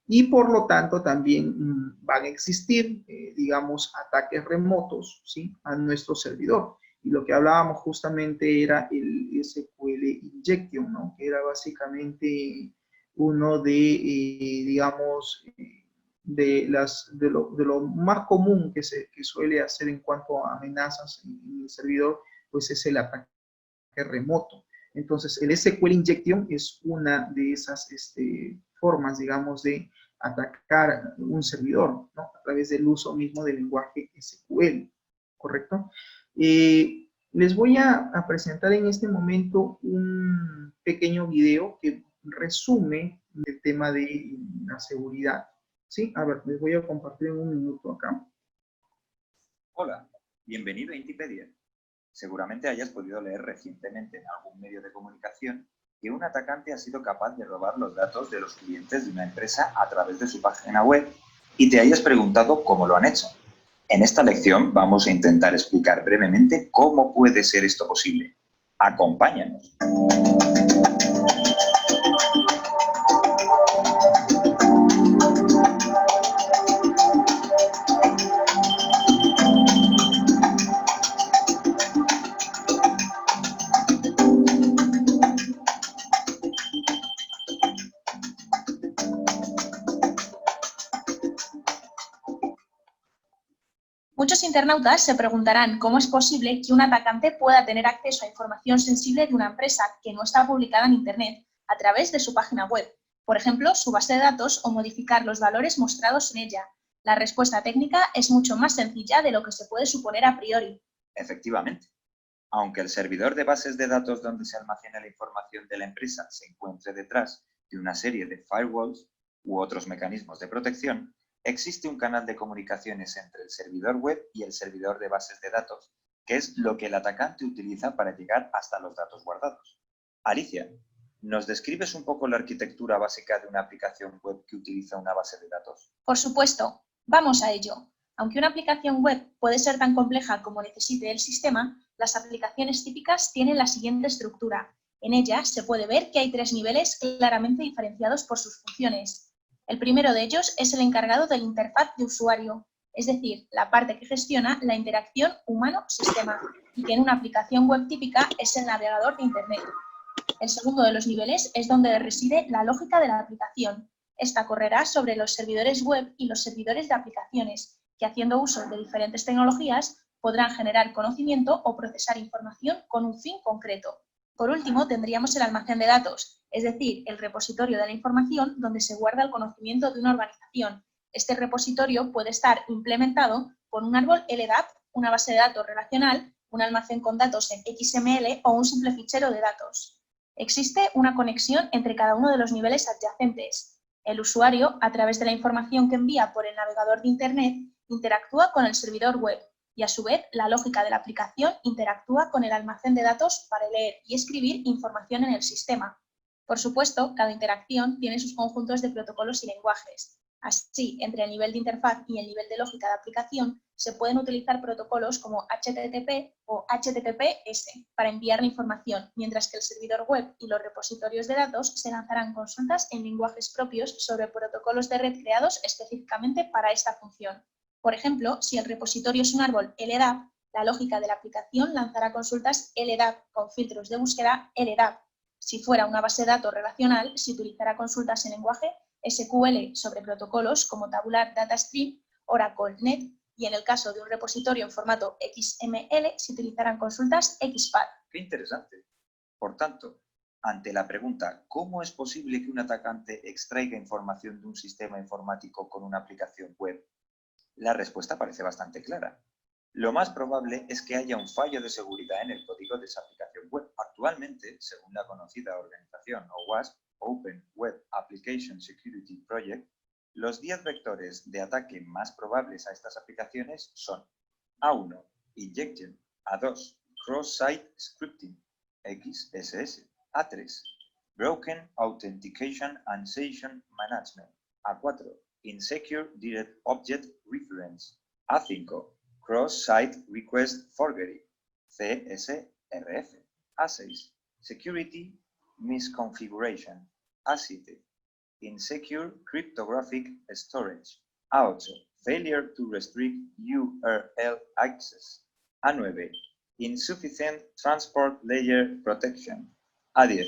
Y por lo tanto también van a existir, digamos, ataques remotos, ¿sí? A nuestro servidor. Y lo que hablábamos justamente era el SQL Injection, ¿no? Que era básicamente uno de, digamos, de lo más común que suele hacer en cuanto a amenazas en el servidor, pues es el ataque remoto. Entonces, el SQL Injection es una de esas formas, digamos, de atacar un servidor, ¿no? A través del uso mismo del lenguaje SQL, ¿correcto? Les voy a presentar en este momento un pequeño video que resume el tema de la seguridad, ¿sí? A ver, les voy a compartir en un minuto acá. Hola, bienvenido a Intipedia. Seguramente hayas podido leer recientemente en algún medio de comunicación que un atacante ha sido capaz de robar los datos de los clientes de una empresa a través de su página web y te hayas preguntado cómo lo han hecho. En esta lección vamos a intentar explicar brevemente cómo puede ser esto posible. Acompáñanos. Muchos internautas se preguntarán cómo es posible que un atacante pueda tener acceso a información sensible de una empresa que no está publicada en Internet a través de su página web, por ejemplo, su base de datos o modificar los valores mostrados en ella. La respuesta técnica es mucho más sencilla de lo que se puede suponer a priori. Efectivamente. Aunque el servidor de bases de datos donde se almacena la información de la empresa se encuentre detrás de una serie de firewalls u otros mecanismos de protección, existe un canal de comunicaciones entre el servidor web y el servidor de bases de datos, que es lo que el atacante utiliza para llegar hasta los datos guardados. Alicia, ¿nos describes un poco la arquitectura básica de una aplicación web que utiliza una base de datos? Por supuesto, vamos a ello. Aunque una aplicación web puede ser tan compleja como necesite el sistema, las aplicaciones típicas tienen la siguiente estructura. En ella se puede ver que hay 3 niveles claramente diferenciados por sus funciones. El primero de ellos es el encargado de la interfaz de usuario, es decir, la parte que gestiona la interacción humano-sistema y que en una aplicación web típica es el navegador de Internet. El segundo de los niveles es donde reside la lógica de la aplicación, Esta correrá sobre los servidores web y los servidores de aplicaciones, que haciendo uso de diferentes tecnologías podrán generar conocimiento o procesar información con un fin concreto. Por último, tendríamos el almacén de datos, es decir, el repositorio de la información donde se guarda el conocimiento de una organización. Este repositorio puede estar implementado con un árbol LDAP, una base de datos relacional, un almacén con datos en XML o un simple fichero de datos. Existe una conexión entre cada uno de los niveles adyacentes. El usuario, a través de la información que envía por el navegador de Internet, interactúa con el servidor web y, a su vez, la lógica de la aplicación interactúa con el almacén de datos para leer y escribir información en el sistema. Por supuesto, cada interacción tiene sus conjuntos de protocolos y lenguajes. Así, entre el nivel de interfaz y el nivel de lógica de aplicación, se pueden utilizar protocolos como HTTP o HTTPS para enviar la información, mientras que el servidor web y los repositorios de datos se lanzarán consultas en lenguajes propios sobre protocolos de red creados específicamente para esta función. Por ejemplo, si el repositorio es un árbol LDAP, la lógica de la aplicación lanzará consultas LDAP con filtros de búsqueda LDAP. Si fuera una base de datos relacional, se utilizará consultas en lenguaje SQL sobre protocolos como Tabular Data Stream, Oracle Net, y en el caso de un repositorio en formato XML se utilizarán consultas XPath. ¡Qué interesante! Por tanto, ante la pregunta ¿cómo es posible que un atacante extraiga información de un sistema informático con una aplicación web?, la respuesta parece bastante clara. Lo más probable es que haya un fallo de seguridad en el código de esa aplicación web. Actualmente, según la conocida organización OWASP, Open Web Application Security Project, los 10 vectores de ataque más probables a estas aplicaciones son A1, Injection, A2, Cross-Site Scripting, XSS, A3, Broken Authentication and Session Management, A4, Insecure Direct Object Reference, A5, Cross-Site Request Forgery, CSRF, A6, Security Misconfiguration, A7, Insecure Cryptographic Storage, A8, Failure to Restrict URL Access, A9, Insufficient Transport Layer Protection, A10,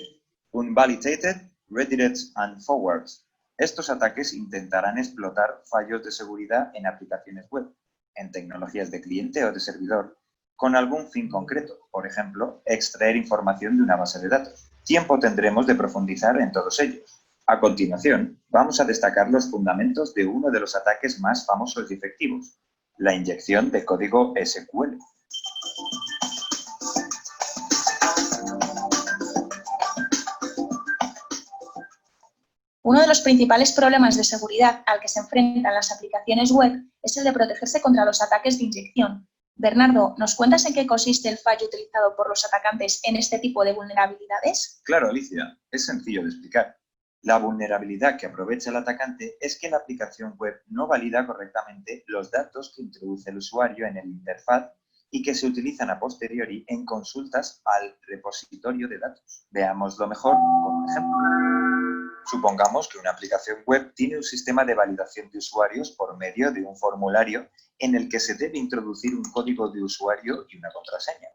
Unvalidated Redirects and Forwards. Estos ataques intentarán explotar fallos de seguridad en aplicaciones web, en tecnologías de cliente o de servidor, con algún fin concreto, por ejemplo, extraer información de una base de datos. Tiempo tendremos de profundizar en todos ellos. A continuación, vamos a destacar los fundamentos de uno de los ataques más famosos y efectivos, la inyección de código SQL. Uno de los principales problemas de seguridad al que se enfrentan las aplicaciones web es el de protegerse contra los ataques de inyección. Bernardo, ¿nos cuentas en qué consiste el fallo utilizado por los atacantes en este tipo de vulnerabilidades? Claro, Alicia, es sencillo de explicar. La vulnerabilidad que aprovecha el atacante es que la aplicación web no valida correctamente los datos que introduce el usuario en el interfaz y que se utilizan a posteriori en consultas al repositorio de datos. Veámoslo mejor con un ejemplo. Supongamos que una aplicación web tiene un sistema de validación de usuarios por medio de un formulario en el que se debe introducir un código de usuario y una contraseña.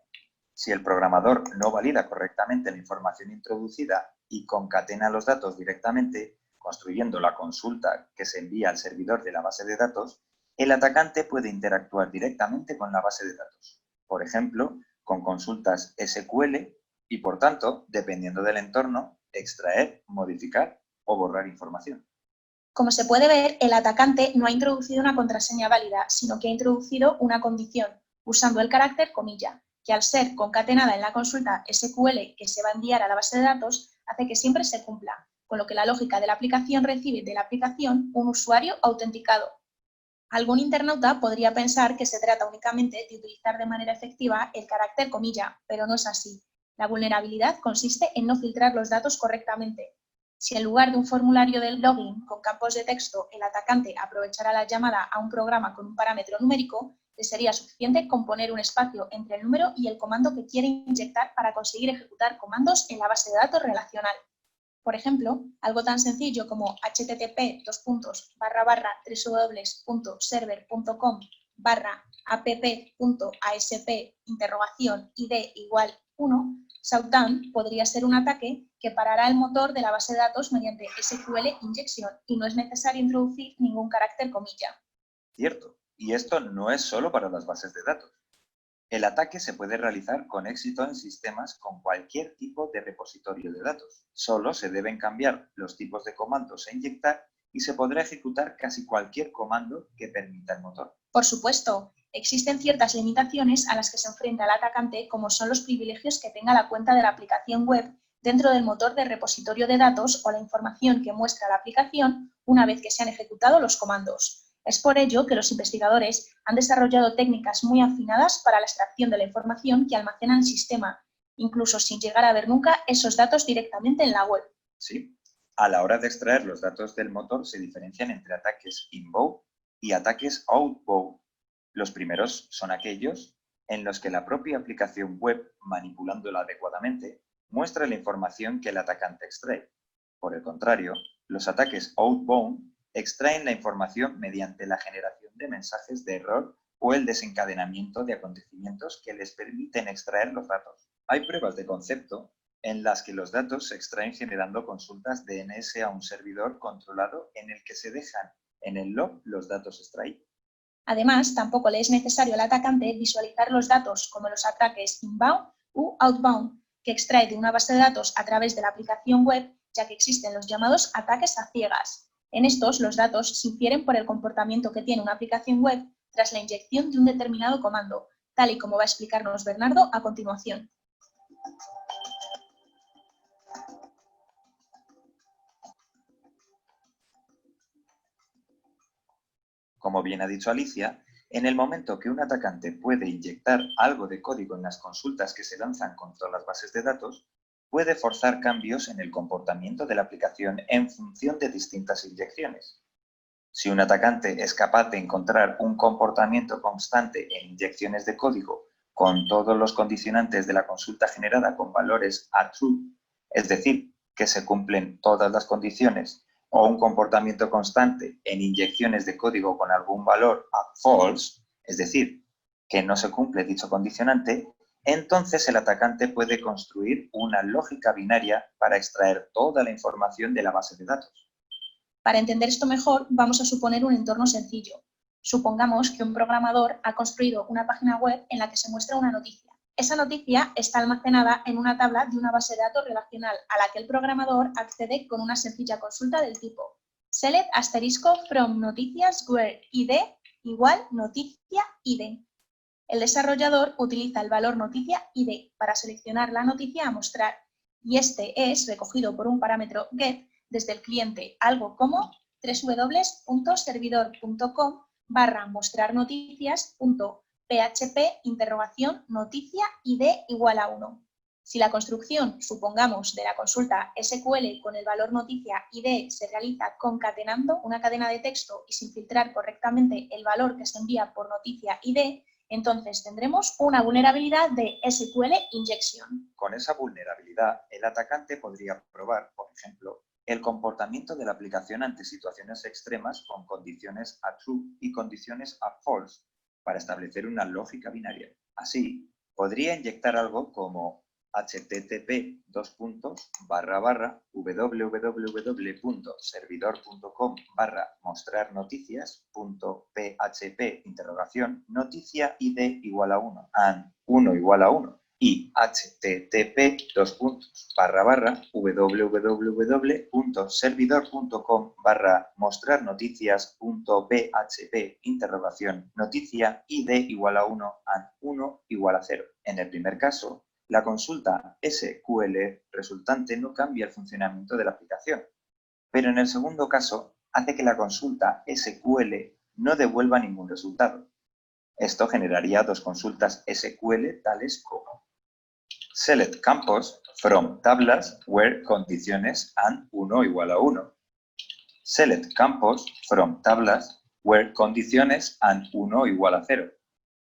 Si el programador no valida correctamente la información introducida y concatena los datos directamente, construyendo la consulta que se envía al servidor de la base de datos, el atacante puede interactuar directamente con la base de datos, por ejemplo, con consultas SQL y, por tanto, dependiendo del entorno, extraer, modificar o borrar información. Como se puede ver, el atacante no ha introducido una contraseña válida, sino que ha introducido una condición, usando el carácter comilla, que al ser concatenada en la consulta SQL que se va a enviar a la base de datos, hace que siempre se cumpla, con lo que la lógica de la aplicación recibe de la aplicación un usuario autenticado. Algún internauta podría pensar que se trata únicamente de utilizar de manera efectiva el carácter comilla, pero no es así. La vulnerabilidad consiste en no filtrar los datos correctamente. Si en lugar de un formulario de login con campos de texto el atacante aprovechara la llamada a un programa con un parámetro numérico, le sería suficiente con poner un espacio entre el número y el comando que quiere inyectar para conseguir ejecutar comandos en la base de datos relacional. Por ejemplo, algo tan sencillo como http://www.server.com/ app.asp.id igual 1, Shutdown podría ser un ataque que parará el motor de la base de datos mediante SQL inyección y no es necesario introducir ningún carácter comilla. Cierto, y esto no es solo para las bases de datos. El ataque se puede realizar con éxito en sistemas con cualquier tipo de repositorio de datos. Solo se deben cambiar los tipos de comandos a inyectar y se podrá ejecutar casi cualquier comando que permita el motor. Por supuesto, existen ciertas limitaciones a las que se enfrenta el atacante, como son los privilegios que tenga la cuenta de la aplicación web dentro del motor de repositorio de datos o la información que muestra la aplicación una vez que se han ejecutado los comandos. Es por ello que los investigadores han desarrollado técnicas muy afinadas para la extracción de la información que almacena el sistema, incluso sin llegar a ver nunca esos datos directamente en la web. Sí, a la hora de extraer los datos del motor se diferencian entre ataques inbound y ataques outbound. Los primeros son aquellos en los que la propia aplicación web, manipulándola adecuadamente, muestra la información que el atacante extrae. Por el contrario, los ataques outbound extraen la información mediante la generación de mensajes de error o el desencadenamiento de acontecimientos que les permiten extraer los datos. Hay pruebas de concepto en las que los datos se extraen generando consultas DNS a un servidor controlado en el que se dejan en el log los datos extraídos. Además, tampoco le es necesario al atacante visualizar los datos como los ataques inbound u outbound, que extrae de una base de datos a través de la aplicación web, ya que existen los llamados ataques a ciegas. En estos, los datos se infieren por el comportamiento que tiene una aplicación web tras la inyección de un determinado comando, tal y como va a explicarnos Bernardo a continuación. Como bien ha dicho Alicia, en el momento que un atacante puede inyectar algo de código en las consultas que se lanzan contra las bases de datos, puede forzar cambios en el comportamiento de la aplicación en función de distintas inyecciones. Si un atacante es capaz de encontrar un comportamiento constante en inyecciones de código con todos los condicionantes de la consulta generada con valores a true, es decir, que se cumplen todas las condiciones, o un comportamiento constante en inyecciones de código con algún valor a false, es decir, que no se cumple dicho condicionante, entonces el atacante puede construir una lógica binaria para extraer toda la información de la base de datos. Para entender esto mejor, vamos a suponer un entorno sencillo. Supongamos que un programador ha construido una página web en la que se muestra una noticia. Esa noticia está almacenada en una tabla de una base de datos relacional a la que el programador accede con una sencilla consulta del tipo select * from noticias where id igual noticia id. El desarrollador utiliza el valor noticia id para seleccionar la noticia a mostrar y este es recogido por un parámetro get desde el cliente, algo como www.servidor.com/mostrarnoticias.php noticia id igual a 1. Si la construcción, supongamos, de la consulta SQL con el valor noticia id se realiza concatenando una cadena de texto y sin filtrar correctamente el valor que se envía por noticia id, entonces tendremos una vulnerabilidad de SQL injection. Con esa vulnerabilidad, el atacante podría probar, por ejemplo, el comportamiento de la aplicación ante situaciones extremas con condiciones a true y condiciones a false para establecer una lógica binaria. Así, podría inyectar algo como http://www.servidor.com/mostrarnoticias.php noticia id igual a 1 and 1 igual a 1 y http://www.servidor.com/mostrarnoticias.php noticia id igual a 1 and 1 igual a 0. En el primer caso, la consulta SQL resultante no cambia el funcionamiento de la aplicación, pero en el segundo caso hace que la consulta SQL no devuelva ningún resultado. Esto generaría dos consultas SQL tales como select campos from tablas where condiciones and 1 igual a 1. Select campos from tablas where condiciones and 1 igual a 0.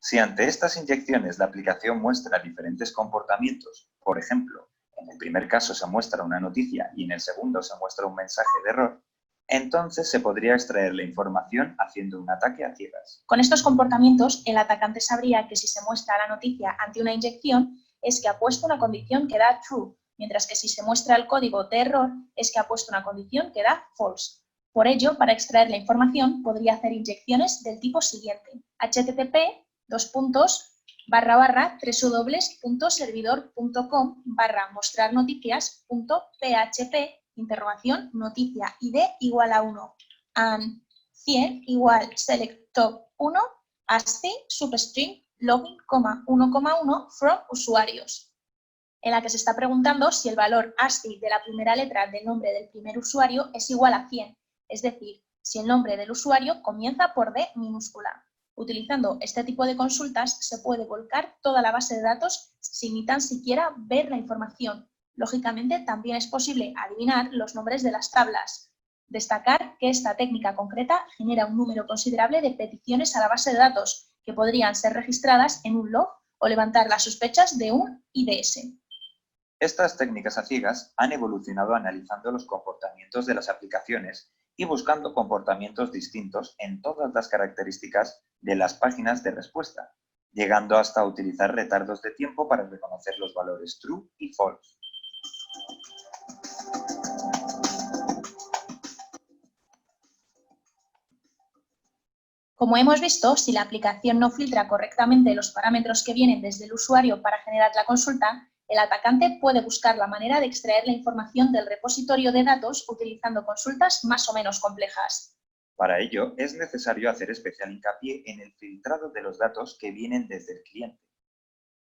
Si ante estas inyecciones la aplicación muestra diferentes comportamientos, por ejemplo, en el primer caso se muestra una noticia y en el segundo se muestra un mensaje de error, entonces se podría extraer la información haciendo un ataque a ciegas. Con estos comportamientos, el atacante sabría que si se muestra la noticia ante una inyección, es que ha puesto una condición que da true, mientras que si se muestra el código de error, es que ha puesto una condición que da false. Por ello, para extraer la información, podría hacer inyecciones del tipo siguiente: http://www.servidor.com/mostrarnoticias.php, noticia id igual a 1, and 100 igual select top 1, ASCII substring login, 1,1 from usuarios, en la que se está preguntando si el valor ASCII de la primera letra del nombre del primer usuario es igual a 100, es decir, si el nombre del usuario comienza por D minúscula. Utilizando este tipo de consultas se puede volcar toda la base de datos sin ni tan siquiera ver la información. Lógicamente, también es posible adivinar los nombres de las tablas. Destacar que esta técnica concreta genera un número considerable de peticiones a la base de datos que podrían ser registradas en un log o levantar las sospechas de un IDS. Estas técnicas a ciegas han evolucionado analizando los comportamientos de las aplicaciones y buscando comportamientos distintos en todas las características de las páginas de respuesta, llegando hasta utilizar retardos de tiempo para reconocer los valores true y false. Como hemos visto, si la aplicación no filtra correctamente los parámetros que vienen desde el usuario para generar la consulta, el atacante puede buscar la manera de extraer la información del repositorio de datos utilizando consultas más o menos complejas. Para ello, es necesario hacer especial hincapié en el filtrado de los datos que vienen desde el cliente.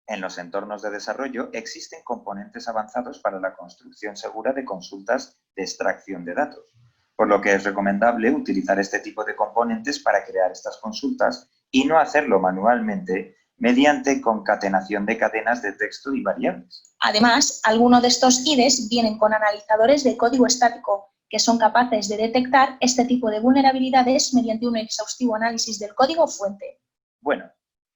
En los entornos de desarrollo existen componentes avanzados para la construcción segura de consultas de extracción de datos, por lo que es recomendable utilizar este tipo de componentes para crear estas consultas y no hacerlo manualmente mediante concatenación de cadenas de texto y variables. Además, algunos de estos IDEs vienen con analizadores de código estático, que son capaces de detectar este tipo de vulnerabilidades mediante un exhaustivo análisis del código fuente. Bueno,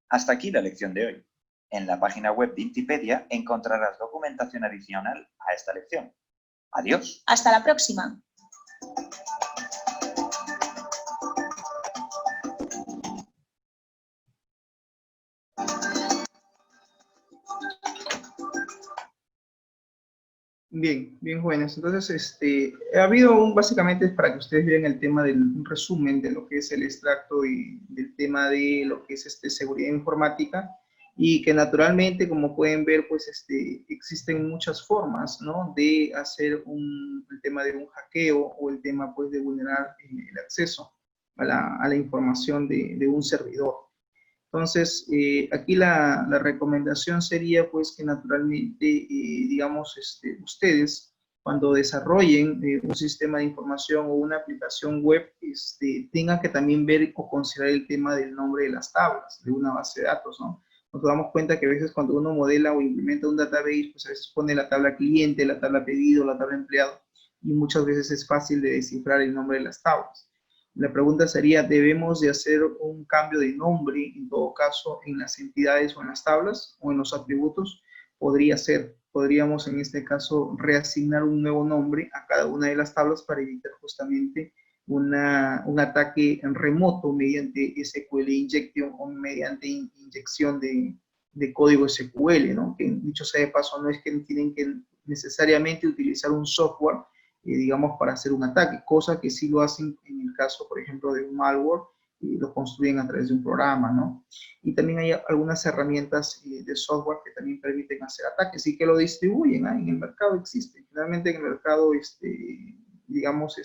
hasta aquí la lección de hoy. En la página web de Intipedia encontrarás documentación adicional a esta lección. Adiós. Hasta la próxima. Bien, bien jóvenes. Entonces, ha habido básicamente para que ustedes vean el tema un resumen de lo que es el extracto y del tema de lo que es seguridad informática, y que naturalmente, como pueden ver, pues existen muchas formas, ¿no?, de hacer el tema de un hackeo o el tema, pues, de vulnerar el acceso a la información de un servidor. Entonces, aquí la recomendación sería, pues, que naturalmente, digamos, ustedes, cuando desarrollen un sistema de información o una aplicación web, tengan que también ver o considerar el tema del nombre de las tablas, de una base de datos, ¿no? Nos damos cuenta que a veces cuando uno modela o implementa un database, pues a veces pone la tabla cliente, la tabla pedido, la tabla empleado, y muchas veces es fácil de descifrar el nombre de las tablas. La pregunta sería, ¿debemos de hacer un cambio de nombre, en todo caso, en las entidades o en las tablas o en los atributos? Podría ser. Podríamos, en este caso, reasignar un nuevo nombre a cada una de las tablas para evitar justamente un ataque remoto mediante SQL injection o mediante inyección de código SQL, ¿no? Que, dicho sea de paso, no es que tienen que necesariamente utilizar un software, digamos, para hacer un ataque, cosa que sí lo hacen en el caso, por ejemplo, de un malware, y lo construyen a través de un programa, ¿no? Y también hay algunas herramientas de software que también permiten hacer ataques y que lo distribuyen, ¿eh? En el mercado existe. Finalmente, en el mercado, digamos,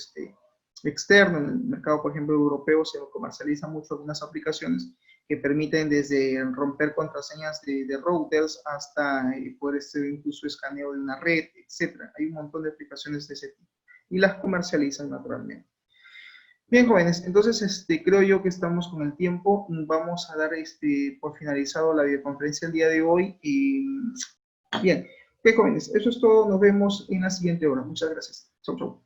externo, en el mercado, por ejemplo, europeo, se comercializan mucho algunas aplicaciones que permiten desde romper contraseñas de routers hasta poder hacer incluso escaneo de una red, etcétera. Hay un montón de aplicaciones de ese tipo y las comercializan naturalmente. Bien, jóvenes, entonces creo yo que estamos con el tiempo. Vamos a dar por finalizado la videoconferencia el día de hoy. Y bien, jóvenes, eso es todo. Nos vemos en la siguiente hora. Muchas gracias. Chau, chau.